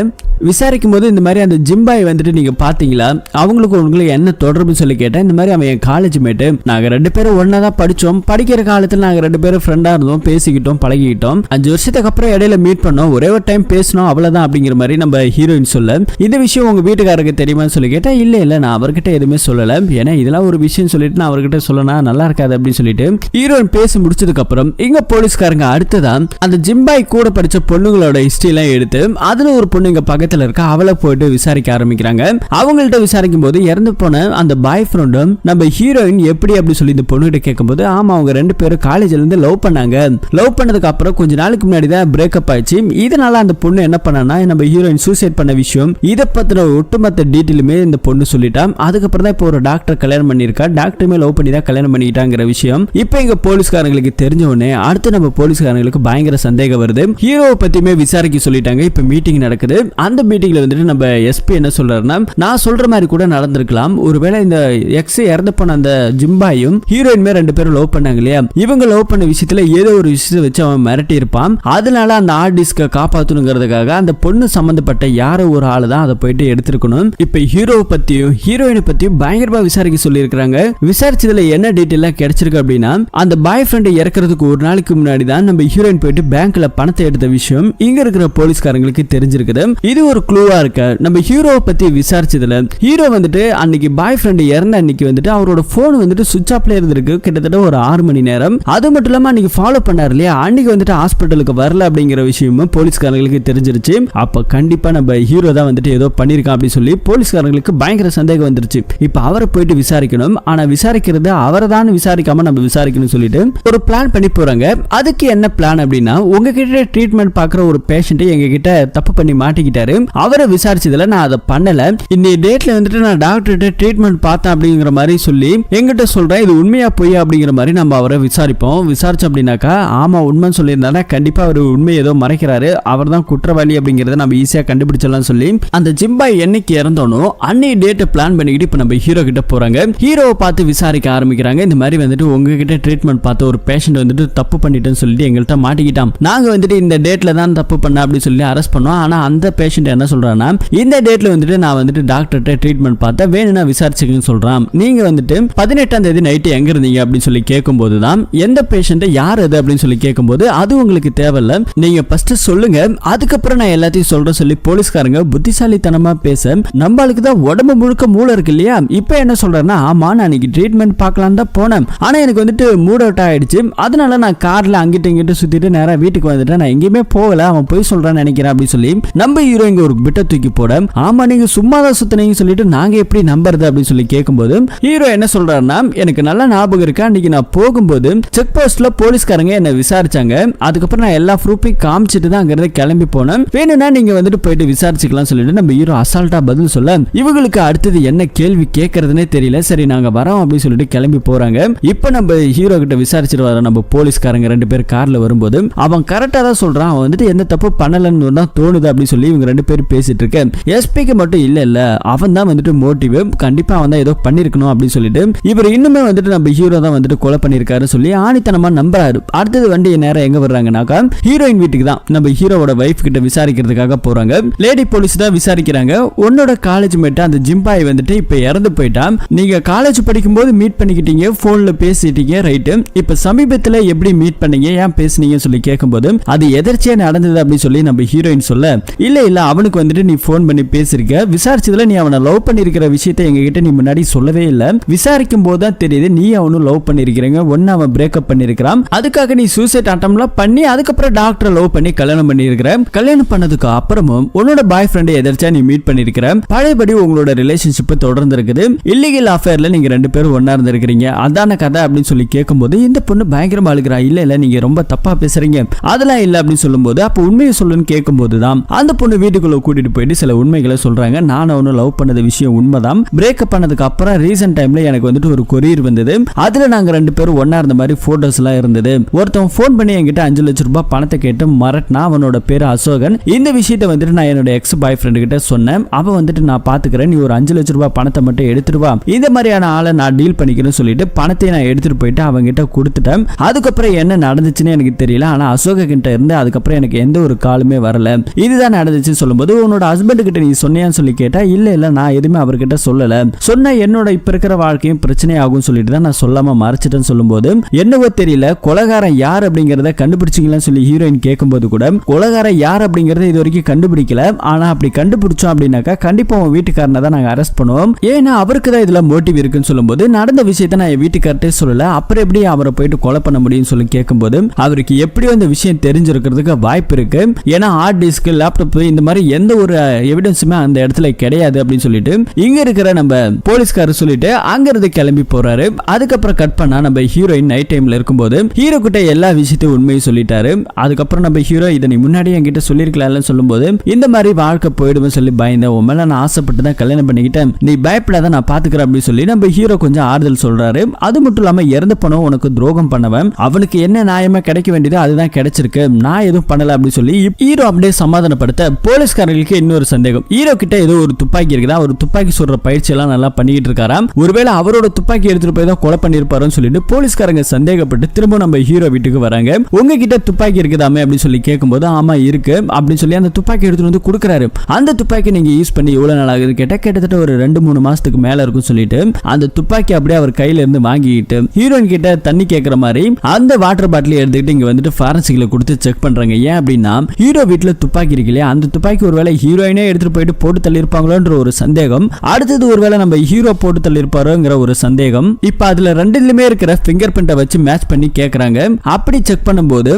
விசாரிக்கும் போது இந்த மாதிரி அந்த ஜிம்பாய் வந்துட்டு நீங்க பாத்தீங்களா, அவங்களுக்கு உங்களுக்கு என்ன தொடர்பு சொல்லி கேட்டேன். இந்த மாதிரி அவன் என் காலேஜ் மேட்டு, நாங்க 2 பேரும் ஒன்னா தான் படிச்சோம், படிக்கிற காலத்துல நாங்க 2 பேரும் ஃப்ரெண்டா இருந்தோம், பேசிக்கிட்டோம், பழகிக்கிட்டோம். 5 வருஷத்துக்கு அப்புறம் இடையில மீட் பண்ணோம், ஒரே ஒரு டைம் பேசணும் அவ்வளவுதான் அப்படிங்கிற மாதிரி நம்ம ஹீரோயின் சொல்ல இந்த விஷயம் உங்க வீட்டுக்காரருக்கு தெரியுமான்னு சொல்லி கேட்டா இல்ல நான் அவர்கிட்ட எதுவுமே சொல்லல, ஏன்னா இதெல்லாம் ஒரு விஷயம் சொல்லிட்டு நான் அவர்கிட்ட சொல்லனா நல்லா இருக்காது அப்படின்னு சொல்லிட்டு ஹீரோயின் பேசி முடிச்சதுக்கு அப்புறம் இங்க போலீஸ்காரங்க அடுத்ததான் அந்த ஜிம்பாய் கூட படிச்ச பொண்ணுங்களோட ஹிஸ்டரி எல்லாம் எடுத்து அதுல ஒரு பொண்ணு இங்க பக்கத்துல இருக்க அவளை போயிட்டு விசாரிக்க ஆரம்பிக்கிறாங்க. அவங்கள்ட்ட விசாரிக்கும் போது இறந்து போன அந்த பாய் ஃப்ரெண்டும் நம்ம ஹீரோயின் எப்படி அப்படி சொல்லி இந்த பொண்ணுகிட்ட கேட்கும்போது ஆமா அவங்க 2 பேரும் காலேஜ்ல இருந்து லவ் பண்ணாங்க, லவ் பண்ணதுக்கு அப்புறம் கொஞ்ச நாளுக்கு முன்னாடி தான் பிரேக்கப் ஆயிடுச்சு. இதனால அந்த பொண்ணு என்ன பண்ணானா நம்ம ஹீரோயின் சூசைட் பண்ண விஷயம் இதை பத்தின ஒட்டுமொத்த டீட்டெயிலுமே இந்த அந்த பொண்ணு சொல்லிட்டான். அதுக்கப்புறம் தான் இப்போ ஒரு டாக்டர் கல்யாணம் பண்ணிருக்கா, டாக்டருமே லவ் பண்ணி தான் கல்யாணம் பண்ணிக்கிட்டாங்கிற விஷயம் இப்போ எங்க போலீஸ்காரங்களுக்கு தெரிஞ்ச உடனே அடுத்து நம்ம போலீஸ்காரங்களுக்கு பயங்கர சந்தேகம் வருது. ஹீரோவை பத்தியுமே விசாரிக்க சொல்லிட்டாங்க. இப்ப மீட்டிங் நடக்குது. அந்த மீட்டிங்ல வந்துட்டு நம்ம எஸ்பி என்ன சொல்றாருன்னா, நான் சொல்ற மாதிரி கூட நடந்திருக்கலாம், ஒருவேளை இந்த எக்ஸ் இறந்து போன அந்த ஜிம்பாயும் ஹீரோயின்மே 2 பேரும் லவ் பண்ணாங்க இல்லையா, இவங்க லவ் பண்ண விஷயத்துல ஏதோ ஒரு விஷயத்தை வச்சு அவன் மிரட்டி இருப்பான். அதனால அந்த ஹார்ட் டிஸ்கை காப்பாற்றணுங்கிறதுக்காக அந்த பொண்ணு சம்பந்தப்பட்ட யாரோ ஒரு ஆளு தான் அதை போயிட்டு எடுத்திருக்கணும். இப்ப ஹீரோவை பத்தியும் ஹீரோயினை பத்தியும் பயங்கரமா விசாரிக்க சொல்லி இருக்காங்க. விசாரிச்சதுல என்ன டீட்டெயில் கிடைச்சிருக்கு அப்படின்னா, அந்த பாய் ஃப்ரெண்ட் இறக்கிறதுக்கு ஒரு நாளைக்கு முன்னாடி தான் நம்ம ஹீரோயின் போயிட்டு பேங்க்ல பணத்தை எடுத்த விஷயம் இங்க இருக்கிற போலீஸ்காரங்களுக்கு தெரிஞ்சிருக்குது. இது ஒரு க்ளூவா இருக்கு. நம்ம ஹீரோவை பத்தி விசாரிச்சதுல ஹீரோ வந்துட்டு அன்னைக்கு பாய் ஃப்ரெண்ட் இறந்த அன்னைக்கு வந்துட்டு அவரோட போன் வந்துட்டு சுவிட்ச் ஆஃப்ல இருந்திருக்கு கிட்டத்தட்ட ஒரு 6 மணி நேரம். அது மட்டும் இல்லாம அன்னைக்கு ஃபாலோ பண்ணாரு இல்லையா, அன்னைக்கு வந்துட்டு ஹாஸ்பிட்டலுக்கு வரல அப்படிங்கிற விஷயமும் போலீஸ்காரங்களுக்கு தெரிஞ்சிருச்சு. அப்ப கண்டிப்பா நம்ம ஹீரோ தான் வந்துட்டு ஏதோ பண்ணிருக்கான் அப்படின்னு சொல்லி போலீஸ்காரங்களுக்கு பயங்கர சந்தேகம் வந்துருச்சு. இப்ப அவரை போயிட்டு விசாரிக்கணும். ஆனா விசாரிக்கிறது அவரை தான் விசாரிக்காம நம்ம விசாரிக்கணும் சொல்லிட்டு ஒரு பிளான் பண்ணி போறாங்க. அதுக்கு என்ன பிளான் அப்படின்னா, உங்ககிட்ட ட்ரீட்மெண்ட் பாக்குற ஒரு பேஷண்ட் எங்க கிட்ட தப்பு பண்ணி மாட்டிக்கிட்டாரு, அவரை விசாரிச்சதுல நான் அதை பண்ணல, இந்த டேட்ல வந்துட்டு நான் டாக்டர்கிட்ட ட்ரீட்மெண்ட் பார்த்தேன் அப்படிங்கிற மாதிரி சொல்லி எங்கிட்ட சொல்றேன், இது உண்மையா பொய்யா அப்படிங்கிற மாதிரி நம்ம அவரை விசாரிப்போம். விசாரிச்சோம் அப்படின்னாக்கா ஆமா உண்மைன்னு சொல்லியிருந்தாலும் கண்டிப்பா அவர் உண்மை ஏதோ மறைக்கிறாரு, அவர் தான் குற்றவாளி அப்படிங்கறத நம்ம ஈஸியா கண்டுபிடிச்சலாம் சொல்லி அந்த ஜிம்பாய் என்னைக்கு இறந்தோனோ அன்னைக்கு டேட்டை பிளான் பண்ணிக்கிட்டு இப்ப நம்ம ஹீரோ கிட்ட போறாங்க. ஹீரோவை பார்த்து விசாரிக்க ஆரம்பிக்கிறாங்க. இந்த மாதிரி வந்துட்டு உங்ககிட்ட ட்ரீட்மெண்ட் பார்த்த ஒரு பேஷண்ட் வந்துட்டு தப்பு பண்ணிட்டேன்னு சொல்லிட்டு எங்கள்கிட்ட மாட்டிக்கிட்டான், நாங்க வந்துட்டு இந்த டேட்ல தான் தப்பு பண்ண அப்படின்னு சொல்லி அரெஸ்ட் பண்ணோம். ஆனா அந்த பேஷண்ட் என்ன சொல்றான்னா, இந்த டேட்ல வந்துட்டு நான் வந்துட்டு டாக்டர்கிட்ட ட்ரீட்மெண்ட் பார்த்தேன், வேணும்னா விசாரிச்சுக்கன்னு சொல்றான். நீங்க வந்துட்டு 18ஆம் தேதி நைட்டு எங்க இருந்தீங்க அப்படின்னு சொல்லி கேட்கும்போது தான் எந்த பேஷண்ட் யார் அது அப்படின்னு சொல்லி கேட்கும்போது அது உங்களுக்கு தேவையில்ல, நீங்க ஃபர்ஸ்ட் சொல்லுங்க, அதுக்கப்புறம் நான் எல்லாத்தையும் சொல்றேன் சொல்லி போலீஸ்காரங்க புத்திசாலித்தனமா பேச நம்மளுக்கு தான் உடம்பு முழுக்க மூளை இருக்கு இல்லையா. இப்போ என்ன சொல்றேன்னா, ஆமா நான் இன்னைக்கு ட்ரீட்மெண்ட் பார்க்கலாம் தான் போனேன், ஆனா எனக்கு வந்துட்டு மூட் அவுட் ஆயிடுச்சு, அதனால நான் கார்ல அங்கிட்ட இங்கிட்ட சுத்திட்டு நேரா வீட்டுக்கு வந்துட்டேன், நான் எங்கேயுமே போகல, அவன் போய் சொல்றான்னு நினைக்கிறேன் அப்படின்னு சொல்லி நம்ம ஹீரோ இங்க ஒரு பிட்ட தூக்கி போட, ஆமா நீங்க சும்மா தான் சுத்தினீங்க சொல்லிட்டு நாங்க எப்படி நம்புறது அப்படின்னு சொல்லி கேட்கும்போது ஹீரோ என்ன சொல்றாருன்னா, எனக்கு நல்ல ஞாபகம் இருக்கு, அன்னைக்கு நான் போகும்போது செக் போஸ்ட்ல போலீஸ்காரங்க என்ன விசாரிச்சாங்க, அதுக்கப்புறம் நான் எல்லா ப்ரூஃபையும் காமிச்சிட்டு தான் அங்கிருந்து கிளம்பி போனேன், வேணும்னா நீங்க வந்துட்டு போயிட்டு விசாரிச்சுக்கலாம் சொல்லிட்டு நம்ம ஹீரோ அசால்ட்டா பதில் சொல்ல இவங்களுக்கு அடுத்தது என்ன கேள்வி கேட்கறதுனே தெரியல. சரி நாங்க வரோம் அப்படின்னு சொல்லிட்டு கிளம்பி போறாங்க. இப்ப நம்ம ஹீரோ கிட்ட விசாரிச்சுட்டு வர நம்ம போலீஸ்காரங்க 2 பேர் கார்ல வரும்போது அவன் கரெக்டா தான் சொல்றான், அவன் வந்துட்டு எந்த தப்பு பண்ணலன்னு தான் தோணுது அப்படின்னு சொல்லி இவங்க 2 பேரும் பேசிட்டு இருக்க, எஸ்பிக்கு மட்டும் இல்ல அவன் தான் வந்துட்டு மோட்டிவ், கண்டிப்பா அவன் தான் ஏதோ பண்ணிருக்கணும் அப்படின்னு சொல்லிட்டு இவர் இன்னுமே வந்துட்டு நம்ம ஹீரோ தான் வந்துட்டு கொலை பண்ணிருக்காரு சொல்லி ஆணித்தனமா நம்புறாரு. அடுத்தது வண்டி நேரம் எங்க வர்றாங்கன்னாக்கா ஹீரோயின் வீட்டுக்கு தான் நம்ம ஹீரோவோட வைஃப் கிட்ட விசாரிக்கிறதுக்காக போறாங்க. லேடி போலீஸ் தான் விசாரிக்கிறாங்க. உன்னோட காலேஜ் மேட் அந்த ஜிம்பாய் வந்துட்டு இப்ப இறந்து போயிட்டான், நீங்க காலேஜ் படிக்கும் போது மீட் பண்ணிக்கிட்டீங்க, போன்ல பேசிட்டீங்க ரைட்டு, இப்ப சமீபத்துல எப்படி மீட் பண்ணீங்க, ஏன் பேசுனீங்க சொல்லி கேட்கும்போது அது எதர்ச்சியா நடந்தது அப்படின்னு சொல்லி நம்ம ஹீரோயின் சொல்ல, இல்ல அவனுக்கு வந்துட்டு நீ போன் பண்ணி பேசிருக்க, விசாரிச்சதுல நீ அவனை லவ் பண்ணிருக்கிற விஷயத்தை எங்க கிட்ட நீ முன்னாடி சொல்லவே இல்ல, விசாரிக்கும் போது தான் தெரியுது நீ அவனும் லவ் பண்ணிருக்கிறீங்க, ஒன்னு அவன் பிரேக்கப் பண்ணிருக்கான், அதுக்காக நீ சூசைட் அட்டம்ப்ட்லாம் பண்ணி அதுக்கப்புறம் டாக்டர் லவ் பண்ணி கல்யாணம் பண்ணிருக்கிற, கல்யாணம் பண்ணதுக்கு அப்புறமும் உன்னோட பாய் ஃப்ரெண்டை எதர்ச்சியா நீ மீட் பண்ணிருக்கிற, பழையபடி உங்களோட ரிலேஷன்ஷிப் தொடர்ந்து இருக்குது, இல்லீகல் அஃபேர்ல நீங்க 2 பேரும் ஒன்னா இருந்திருக்கிறீங்க, அதான கதை அப்படின்னு சொல்லி கேட்கும்போது இந்த பொண்ணு பயங்கரமா அழுகிறா, இல்ல நீங்க ரொம்ப தப்பா பேசுறீங்க, அதெல்லாம் இல்ல அப்படின்னு சொல்லும்போது அப்ப உண்மையை சொல்லுன்னு கேட்கும்போது தான் அந்த பொண்ணு வீட்டுக்குள்ள கூட்டிட்டு போயிட்டு சில உண்மைகளை சொல்றாங்க. நான் அவனு லவ் பண்ணது விஷயம் உண்மைதான், பிரேக்கப் பண்ணதுக்கு அப்புறம் ரீசன்ட் டைம்ல எனக்கு வந்துட்டு ஒரு கொரியர் வந்தது, அதுல நாங்க 2 பேரும் ஒன்னா இருந்த மாதிரி போட்டோஸ் எல்லாம் இருந்தது, ஒருத்தன் போன் பண்ணி என்கிட்ட 5 லட்சம் ரூபாய் பணத்தை கேட்டு மிரட்டினா, அவனோட பேரு அசோகன், இந்த விஷயத்தை வந்துட்டு நான் என்னோட எக்ஸ் பாய் ஃப்ரெண்ட் கிட்ட சொன்னேன், அவன் வந்துட்டு நான் பாத்துக்கிறேன், நீ ஒரு 5 லட்சம் ரூபாய் பணத்தை மட்டும் எடுத்துட்டு வா, இந்த மாதிரியான ஆளை நான் டீல் பண்ணிக்கிறேன்னு சொல்லிட்டு பணத்தை நான் எடுத்துட்டு போயிட்டு அவங்க கிட்ட கொடுத்துட்டேன். அதுக்கப்புறம் என்ன நடந்துச்சுன்னு எனக்கு தெரியல, ஆனா அசோக கிட்ட இருந்து அதுக்கப்புறம் எனக்கு எந்த ஒரு காலுமே வரல, இதுதான் நடந்துச்சுன்னு சொல்லும்போது உன்னோட ஹஸ்பண்ட் கிட்ட நீ சொன்னியான்னு சொல்லி கேட்டா, இல்ல நான் எதுவுமே அவர்கிட்ட சொல்லல, சொன்ன என்னோட இப்ப இருக்கிற வாழ்க்கையும் பிரச்சனை ஆகும் சொல்லிட்டு தான் நான் சொல்லாம மறைச்சிட்டேன்னு சொல்லும்போது என்னவோ தெரியல கொலைகாரன் யார் அப்படிங்கறத கண்டுபிடிச்சிங்களான்னு சொல்லி ஹீரோயின் கேட்கும்போது கூட கொலைகாரன் யார் அப்படிங்கறத இது வரைக்கும் கண்டுபிடிக்கல, ஆனா அப்படி கண்டுபிடிச்சோம் அப்படின்னாக்கா கண்டிப்பா உன் வீட்டுக்காரனை தான் நாங்க அரெஸ்ட் பண்ணுவோம், ஏன்னா அவருக்கு தான் இதுல மோட்டிவ் இருக்குன்னு சொல்லும்போது நடந்த விஷயத்த நான் என் வீட்டுக்கார்ட்டே சொல்லல, அப்புறம் எப்படி அவரை போயிட்டு கொலை பண்ண முடியும்னு சொல்லி கேட்கும்போது அவருக்கு எப்படியோ இந்த விஷயம் தெரிஞ்சிருக்கிறதுக்கு வாய்ப்பு இருக்கு, ஏன்னா ஹார்ட் டிஸ்க் லேப்டாப் இந்த மாதிரி எந்த ஒரு எவிடன்ஸுமே அந்த இடத்துல கிடையாது அப்படின்னு சொல்லிட்டு இங்க இருக்கிற நம்ம போலீஸ்காரர் சொல்லிட்டு அங்கிருந்து கிளம்பி போறாரு. அதுக்கப்புறம் கட் பண்ணா நம்ம ஹீரோயின் நைட் டைம்ல இருக்கும்போது ஹீரோ கிட்ட எல்லா விஷயத்தையும் உண்மையை சொல்லிட்டாரு. அதுக்கப்புறம் நம்ம ஹீரோ இதை நீ முன்னாடி என்கிட்ட சொல்லிருக்கலாம்னு சொல்லும்போது இந்த மாதிரி வாழ்க்கை போயிடுமே சொல்லி பயந்த உன் மேல நான் ஆசைப்பட்டு தான் கல்யாணம் பண்ணிக்கிட்டேன், நீ பயப்படாத நான் பாத்துக்கிறேன் அப்படின்னு சொல்லி நம்ம ஹீரோ கொஞ்சம் ஆறுதல் சொல்றாரு. அது மட்டும் இல்லாம இறந்து போனவன் உனக்கு துரோகம் பண்ணவன், அவனுக்கு என்ன நியாயமா கிடைக்க வேண்டியது அதுதான் கிடைச்சிருக்கு, நான் எதுவும் பண்ணல அப்படின்னு சொல்லி ஹீரோ அப்படியே சமாதானப்படுத்த போலீஸ்காரர்களுக்கு இன்னொரு சந்தேகம். ஹீரோ கிட்ட ஏதோ ஒரு துப்பாக்கி இருக்குதா, ஒரு துப்பாக்கி சொல்ற பயிற்சி எல்லாம் நல்லா பண்ணிக்கிட்டு இருக்காராம். ஒருவேளை அவரோட துப்பாக்கி எடுத்துட்டு போய் தான் கொலை பண்ணிருப்பாருன்னு சொல்லிட்டு போலீஸ்காரங்க சந்தேகப்பட்டு திரும்ப நம்ம ஹீரோ வீட்டுக்கு வராங்க. உங்ககிட்ட துப்பாக்கி இருக்குதாமே அப்படின்னு சொல்லி கேட்கும்போது ஆமா இருக்கு அப்படின்னு சொல்லி அந்த துப்பாக்கி எடுத்துட்டு வந்து கொடுக்குறாரு. அந்த துப்பாக்கி நீங்க யூஸ் பண்ணி எவ்வளவு நாள் ஆகுது கேட்டா கிட்டத்தட்ட ஒரு 2-3 மாசத்துக்கு மேல இருக்கும் சொல்லிட்டு அந்த துப்பாக்கி அப்படியே அவர் கையில இருந்து வாங்கிட்டு ஹீரோயின் கிட்ட தண்ணி கேட்கற மாதிரி அந்த வாட்டர் பாட்டில் எடுத்துக்கிட்டு இங்க வந்துட்டு ஃபாரன்சிக்ல கொடுத்து செக் பண்றாங்க. ஏன் அப்படின்னா ஹீரோ வீட்டுல துப்பாக்கி இருக்கு இல்லையா, அந்த துப்பாக்கி ஒருவேளை ஹீரோயினே எடுத்துட்டு போயிட்டு போட்டு தள்ளி இருப்பாங்களோன்ற ஒரு சந்தேகம், அடுத்தது ஒருவேளை நம்ம ஹீரோ போட்டு தள்ளி இருப்பாரோங்கிற ஒரு சந்தேகம். இப்ப அதுல ரெண்டுலயுமே இருக்கிற பிங்கர் பிரிண்ட்டை வச்சு மேட்ச் பண்ணி கேக்குறாங்க. அப்படி செக் பண்ணும்போது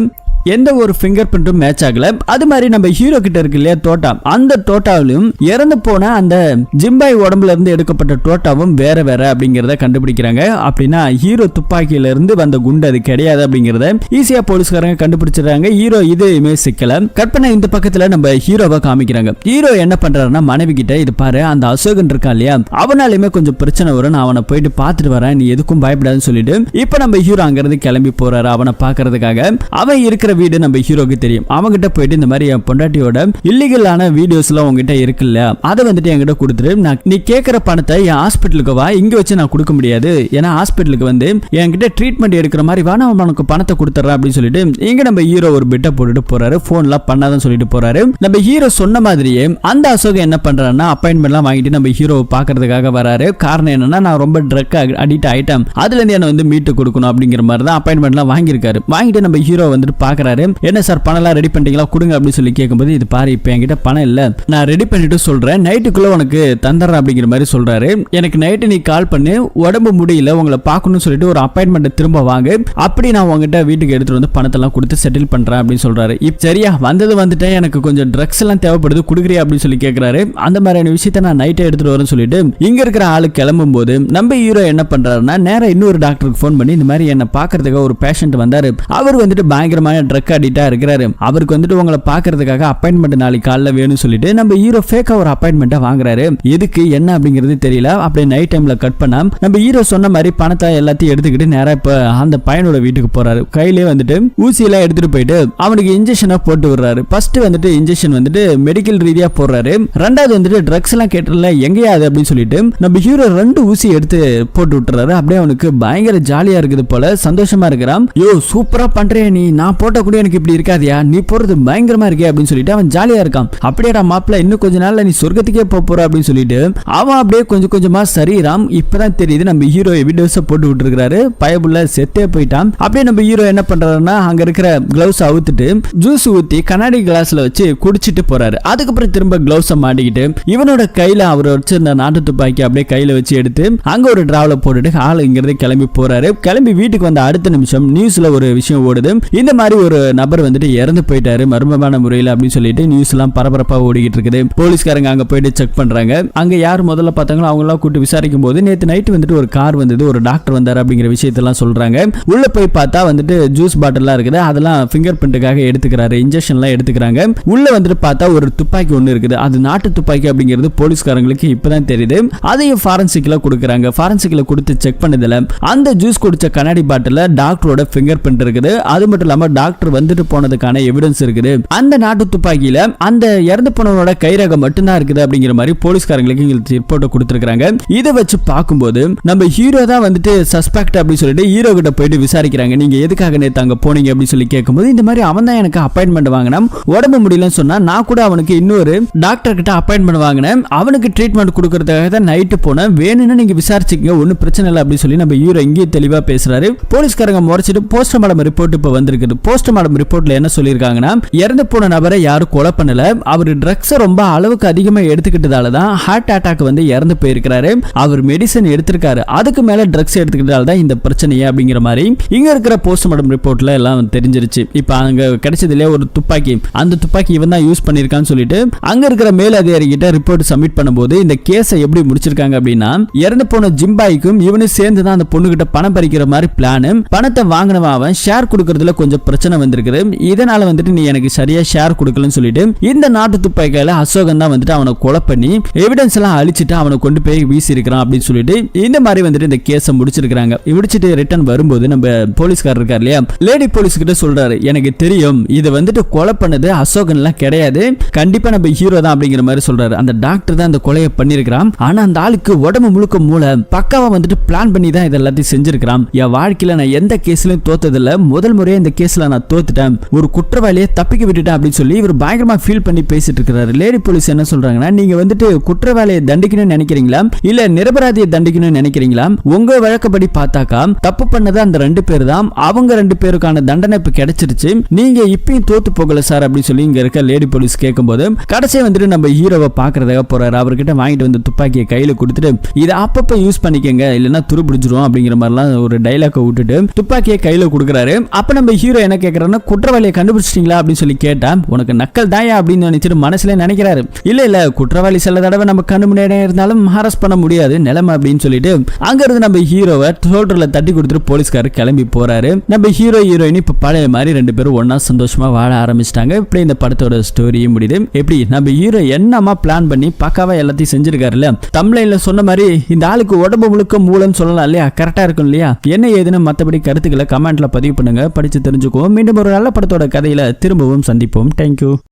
எந்த ஒரு பிங்கர் பிரிண்ட்டும் மேட்ச் ஆகல. அது மாதிரி நம்ம ஹீரோ கிட்ட இருக்கு இல்லையா தோட்டா, அந்த தோட்டாவிலும் இறந்து போன அந்த ஜிம்பாய் உடம்புல இருந்து எடுக்கப்பட்ட தோட்டாவும் வேற வேற அப்படிங்கறத கண்டுபிடிக்கிறாங்க. அப்படின்னா ஹீரோ துப்பாக்கியில இருந்து வந்த குண்டு அது கிடையாது அப்படிங்கறத ஈஸியா போலீஸ்காரங்க கண்டுபிடிச்சிடறாங்க. ஹீரோ இதுவுமே சிக்கல. கற்பனை இந்த பக்கத்துல நம்ம ஹீரோவை காமிக்கிறாங்க. ஹீரோ என்ன பண்றாருன்னா மனைவி கிட்ட இது பாரு அந்த அசோகன் இருக்கா இல்லையா, அவனாலுமே கொஞ்சம் பிரச்சனை வரும், நான் அவனை போயிட்டு பாத்துட்டு வரேன், நீ எதுக்கும் பயப்படாதுன்னு சொல்லிட்டு இப்ப நம்ம ஹீரோ அங்க இருந்து கிளம்பி போறாரு அவனை பாக்குறதுக்காக. அவன் இருக்கிற வீடு நம்ம ஹீரோக்கு தெரியும். அவங்கிட்ட போயிட்டு இந்த மாதிரி என் பொண்டாட்டியோட இல்லீகலான வீடியோஸ் எல்லாம் உங்ககிட்ட இருக்குல்ல, அதை வந்துட்டு என்கிட்ட கொடுத்துட்டு நீ கேட்கிற பணத்தை என் ஹாஸ்பிட்டலுக்கு வா, இங்க வச்சு நான் கொடுக்க முடியாது, ஏன்னா ஹாஸ்பிட்டலுக்கு வந்து என்கிட்ட ட்ரீட்மெண்ட் எடுக்கிற மாதிரி வா, நான் உனக்கு பணத்தை கொடுத்துறேன் அப்படின்னு சொல்லிட்டு இங்க நம்ம ஹீரோ ஒரு பிட்டை போட்டுட்டு போறாரு. போன்லாம் பண்ணாதான் சொல்லிட்டு போறாரு. நம்ம ஹீரோ சொன்ன மாதிரியே அந்த அசோக் என்ன பண்றாருன்னா அப்பாயின்மெண்ட்லாம் வாங்கிட்டு நம்ம ஹீரோவை பாக்குறதுக்காக வராரு. காரணம் என்னன்னா நான் ரொம்ப ட்ரக் அடிக்ட் ஆயிட்டேன், அதுல இருந்து என்ன வந்து மீட்டு கொடுக்கணும் அப்படிங்கிற மாதிரி தான் அப்பாயின்மெண்ட்லாம் வாங்கியிருக்காரு. வாங்கிட்டு நம்ம ஹீரோ வந்துட்டு பாக்குறாரு. என்ன சார் பணம்லாம் ரெடி பண்ணிட்டீங்களா கொடுங்க அப்படின்னு சொல்லி கேட்கும்போது இது பாரு இப்போ என்கிட்ட பணம் இல்ல, நான் ரெடி பண்ணிட்டு சொல்றேன், நைட்டுக்குள்ள உனக்கு தந்துடுறேன் அப்படிங்கிற மாதிரி சொல்றாரு. எனக்கு நைட்டு நீ கால் பண்ணி உடம்பு முடியல உங்களை பார்க்கணும்னு சொல்லிட்டு ஒரு அப்பாயின்மெண்ட் திரும்ப வாங்க, அப்படி நான் உங்ககிட்ட வீட்டுக்கு எடுத்துட்டு வந்து பணத்தெல்லாம் கொடுத்து செட்டில் பண்றேன் அப்படின்னு சொல்றாரு. இப்ப சரியா வந்துட்டேன், எனக்கு கொஞ்சம் ட்ரக்ஸ் எல்லாம் தேவைப்படுது கொடுக்குறியா அப்படின்னு சொல்லி கேட்கிறாரு. அந்த மாதிரியான விஷயத்த நான் நைட்டே எடுத்துட்டு வரேன்னு சொல்லிட்டு இங்க இருக்கிற ஆளு கிளம்பும் போது நம்ம ஹீரோ என்ன பண்றாருன்னா நேரா இன்னொரு டாக்டருக்கு போன் பண்ணி இந்த மாதிரி என்ன பாக்குறதுக்கு ஒரு பேஷண்ட் வந்தாரு, அவர் வந்துட்டு பயங்கரமான ட்ரக் அடிக்டா இருக்கிறாரு, அவருக்கு வந்துட்டு உங்களை பாக்குறதுக்காக அப்பாயின்மெண்ட் நாளைக்கு காலைல வேணும்னு சொல்லிட்டு நம்ம ஹீரோ ஃபேக்கா ஒரு அப்பாயின்மெண்ட் வாங்குறாரு. எதுக்கு என்ன அப்படிங்கிறது தெரியல. அப்படியே நைட் டைம்ல கட் பண்ணா நம்ம ஹீரோ சொன்ன மாதிரி பணத்தை எல்லாத்தையும் எடுத்துக்கிட்டு நேரா இப்ப அந்த பையனோட வீட்டுக்கு போறாரு. கையிலே வந்துட்டு ஊசி எல்லாம் எடுத்துட்டு போயிட்டு அவனுக்கு இன்ஜெக்ஷனா போட்டு விடுறாரு. ஃபர்ஸ்ட் வந்துட்டு இன்ஜெக்ஷன் வந்துட்டு மெடிக்கல் ரீதியா போடுறாரு. ரெண்டாவது வந்துட்டு ட்ரக்ஸ் எல்லாம் கேட்டல எங்கேயாது அப்படின்னு சொல்லிட்டு நம்ம ஹீரோ 2 ஊசி எடுத்து போட்டு விட்டுறாரு. அப்படியே அவனுக்கு பயங்கர ஜாலியா இருக்குது போல, சந்தோஷமா இருக்கிறான். யோ சூப்பரா பண்றே நீ, நான் போட்ட கூட எனக்கு இப்படி இருக்காதியா, நீ போறது பயங்கரமா இருக்கே அப்படின்னு சொல்லிட்டு அவன் ஜாலியா இருக்கான். அப்படியேடா மாப்பிள்ள இன்னும் கொஞ்ச நாள்ல நீ சொர்க்கத்துக்கே போற அப்படின்னு சொல்லிட்டு அவன் அப்படியே கொஞ்சம் கொஞ்சமா சரீராம். இப்பதான் தெரியுது நம்ம ஹீரோ வீடியோஸ் போட்டு விட்டு இருக்காரு, பயபுள்ள செத்தே போயிட்டான். அப்படியே நம்ம ஹீரோ என்ன பண்றாருன்னா அங்க இருக்கிற கிளவுஸ் அவுத்துட்டு ஜூஸ் ஊத்தி கண்ணாடி கிளாஸ்ல வச்சு குடிச்சிட்டு போறாரு. அதுக்கப்புறம் திரும்ப கிளவுஸ மாட்டிக்கிட்டு இவனோட கையில அவர் வச்சிருந்த நாட்டு துப்பாக்கி அப்படியே கையில வச்சு எடுத்து அங்க ஒரு டிராவல போட்டுட்டு ஆள் இங்கிருந்து கிளம்பி போறாரு. கிளம்பி வீட்டுக்கு வந்த அடுத்த நிமிஷம் நியூஸ்ல ஒரு விஷயம் ஓடுது, இந்த மாதிரி ஒரு நபர் வந்துட்டு இறந்து போயிட்டாரு மர்மமான முறையில் அப்படின்னு சொல்லிட்டு நியூஸ் எல்லாம் பரபரப்பா ஓடிக்கிட்டு இருக்குது. போலீஸ்காரங்க அங்க போயிட்டு செக் பண்றாங்க. அங்க யார் முதல்ல பார்த்தாங்களோ அவங்க எல்லாம் கூட்டு விசாரிக்கும் போது நேத்து நைட் வந்துட்டு ஒரு கார் வந்தது, ஒரு டாக்டர் வந்தாரு அப்படிங்கிற விஷயத்தெல்லாம் சொல்றாங்க. உள்ள போய் பார்த்தா வந்துட்டு ஜூஸ் பாட்டில்லாம் இருக்குது, அதெல்லாம் பிங்கர் பிரிண்ட்டுக்காக எடுத்துக்கிறாரு, இன்ஜெக்ஷன்லாம் எடுத்துக்கிறாங்க. உள்ள வந்துட்டு பார்த்தா ஒரு துப்பாக்கி ஒண்ணு இருக்குது, அது நாட்டு துப்பாக்கி அப்படிங்கிறது போலீஸ்காரங்களுக்கு இப்பதான் தெரியுது. அதையும் ஃபாரன்சிக்ல கொடுக்குறாங்க. ஃபாரன்சிக்ல கொடுத்து செக் பண்ணதுல அந்த ஜூஸ் குடிச்ச கண்ணாடி பாட்டில டாக்டரோட பிங்கர் பிரிண்ட் இருக்குது. அது மட்டும் இல்லாம டாக்டர் வந்துட்டு போனதுக்கான எவிடன்ஸ் இருக்குது. அந்த நாட்டு துப்பாக்கியில அந்த இறந்து போனவனோட கைரகம் மட்டும்தான் இருக்குது அப்படிங்கிற மாதிரி போலீஸ்காரங்களுக்கு ரிப்போர்ட் கொடுத்திருக்காங்க. இதை வச்சு பார்க்கும்போது நம்ம ஹீரோ தான் வந்துட்டு சஸ்பெக்ட் அப்படின்னு சொல்லிட்டு ஹீரோ கிட்ட போயிட்டு விசாரிக்கிறாங்க. நீங்க எதுக்காக நேத்து அங்க போனீங்க அப்படின்னு சொல்லி கேட்கும்போது இந்த மாதிரி அவன் தான் எனக்கு அப்பாயின்மெண்ட் வாங்கினான், உடம்பு முடியலன்னு சொன்னா நான் கூட அவனுக்கு இன்னொரு டாக்டர் கிட்ட அப்பாயின்மெண்ட் வாங்கினேன், அவனுக்கு ட்ரீட்மெண்ட் கொடுக்கறதுக்காக தான் நைட்டு போனேன், வேணும்னு நீங்க விசாரிச்சுக்கங்க ஒன்னும் பிரச்சனை இல்லை அப்படின்னு சொல்லி நம்ம ஹீரோ இங்கே தெளிவா பேசுறாரு. போலீஸ்காரங்க முறைச்சிட்டு போஸ்ட்மார்டம் ரிப்போர்ட் இப்ப வந்திருக்குது. போஸ்ட்மார்டம் ரிப்போர்ட்ல என்ன சொல்லியிருக்காங்கன்னா இறந்து போன நபரை யாரும் கொலை பண்ணல, அவர் ட்ரக்ஸ் ரொம்ப அளவுக்கு அதிகமா எடுத்துக்கிட்டதால தான் ஹார்ட் அட்டாக் வந்து இறந்து போயிருக்கிறாரு, அவர் மெடிசன் எடுத்திருக்காரு, அதுக்கு மேல ட்ரக்ஸ் எடுத்துக்கிட்டதால தான் இந்த பிரச்சனையே அப்படிங்கிற மாதிரி இங்க இருக்கிற போஸ்ட்மார்டம் ரிப்போர்ட்ல எல்லாம் தெரிஞ்சிருச்சு. இப்ப அங்க கிடைச்சதுல ஒரு துப்பாக்கி, அந்த துப்பாக்கி இவன் தான் யூஸ் பண்ணிருக்கான்னு சொல்லிட்டு அங்க இருக்கிற மேல் அதிகாரி கிட்ட ரிப்போர்ட் சப்மிட் பண்ணும்போது இந்த கேஸை எப்படி முடிச்சிருக்காங்க அப்படின்னா இறந்து போன ஜிம்பாய்க்கும் இவனு சேர்ந்து தான் அந்த பொண்ணு கிட்ட பணம் பறிக்கிற மாதிரி பிளான், பணத்தை வாங்கினவன் அவன் ஷேர் கொடுக்கறதுல கொஞ்சம் பிரச்சனை பிரச்சனை வந்திருக்குது, இதனால வந்துட்டு நீ எனக்கு சரியா ஷேர் கொடுக்கலன்னு சொல்லிட்டு இந்த நாட்டு துப்பாக்கியால அசோகன் தான் வந்துட்டு அவனை கொலை பண்ணி எவிடன்ஸ் எல்லாம் அழிச்சிட்டு அவனை கொண்டு போய் வீசி இருக்கிறான் அப்படின்னு சொல்லிட்டு இந்த மாதிரி வந்துட்டு இந்த கேஸை முடிச்சிருக்காங்க. முடிச்சிட்டு ரிட்டர்ன் வரும்போது நம்ம போலீஸ்காரர் இருக்கார் இல்லையா, லேடி போலீஸ் கிட்ட சொல்றாரு, எனக்கு தெரியும் இது வந்துட்டு கொலை பண்ணது அசோகன் எல்லாம் கிடையாது, கண்டிப்பா நம்ம ஹீரோ தான் அப்படிங்கிற மாதிரி சொல்றாரு. அந்த டாக்டர் தான் அந்த கொலையை பண்ணிருக்கான், ஆனா அந்த ஆளுக்கு உடம்பு முழுக்க மூளை, பக்காவா வந்துட்டு பிளான் பண்ணி தான் இதெல்லாத்தையும் செஞ்சிருக்கான். என் வாழ்க்கையில நான் எந்த கேஸ்லயும் தோத்ததில்ல, முதல் முறையா இந்த கேஸ்ல நான் தோத்துட்டேன், ஒரு குற்றவாளியை தப்பிக்க விட்டுட்டேன் அப்படின்னு சொல்லி இவர் பயங்கரமா ஃபீல் பண்ணி பேசிட்டு இருக்காரு. லேடி போலீஸ் என்ன சொல்றாங்கன்னா, நீங்க வந்துட்டு குற்றவாளியை தண்டிக்கணும்னு நினைக்கிறீங்களா இல்ல நிரபராதியை தண்டிக்கணும்னு நினைக்கிறீங்களா? உங்க வழக்கப்படி பார்த்தாக்கா தப்பு பண்ணது அந்த 2 பேர் தான், அவங்க 2 பேருக்கான தண்டனை இப்ப கிடைச்சிருச்சு, நீங்க இப்பயும் தோத்து போகல சார் அப்படி சொல்லி இங்க இருக்க லேடி போலீஸ் கேட்கும்போது கடைசியா வந்துட்டு நம்ம ஹீரோவை பாக்குறதுக்காக போறாரு. அவர்கிட்ட வாங்கிட்டு வந்து துப்பாக்கியை கையில கொடுத்துட்டு இதை அப்பப்ப யூஸ் பண்ணிக்கங்க இல்லைன்னா துருபிடிச்சிரும் அப்படிங்கிற மாதிரிலாம் ஒரு டைலாக விட்டுட்டு துப்பாக்கியை கையில கொடுக்குறாரு. அப்ப நம்ம ஹீரோ என்ன கேட்கறாருன்னா, குற்றவாளியை கண்டுபிடிச்சிட்டீங்களா அப்படின்னு சொல்லி கேட்டா, உனக்கு நக்கல் தாயா அப்படின்னு நினைச்சிட்டு மனசுல நினைக்கிறாரு. இல்ல குற்றவாளி சில தடவை நம்ம கண்ணு முன்னாடி இருந்தாலும் ஹாரஸ் பண்ண முடியாது நிலைமை அப்படின்னு சொல்லிட்டு அங்க இருந்து நம்ம ஹீரோவை ஷோல்டர்ல தட்டி கொடுத்துட்டு போலீஸ்காரர் கிளம்பி போறாரு. நம்ம ஹீரோ ஹீரோயின் இப்ப பழைய மாதிரி 2 பேரும் ஒன்னா சந்தோஷமா வாழ ஆரம்பிச்சிட்டாங்க. இப்படி இந்த படத்தோட ஸ்டோரியும் முடியுது. எப்படி நம்ம ஹீரோ என்னமா பிளான் பண்ணி பக்காவா எல்லாத்தையும் செஞ்சிருக்காருல்ல, தம்ப்லைன்ல சொன்ன மாதிரி இந்த ஆளுக்கு உடம்பு முழுக்க மூளைன்னு சொல்லலாம் இல்லையா, கரெக்டா இருக்கும் இல்லையா? என்ன ஏதுன்னு மத்தபடி கருத்துக்களை கமெண்ட்ல பதிவு பண்ணுங்க, படிச்சு தெரிஞ்சுக்குவோம். மீண்டும் ஒரு நல்ல படத்தோட கதையில திரும்பவும் சந்திப்போம். தேங்க்யூ.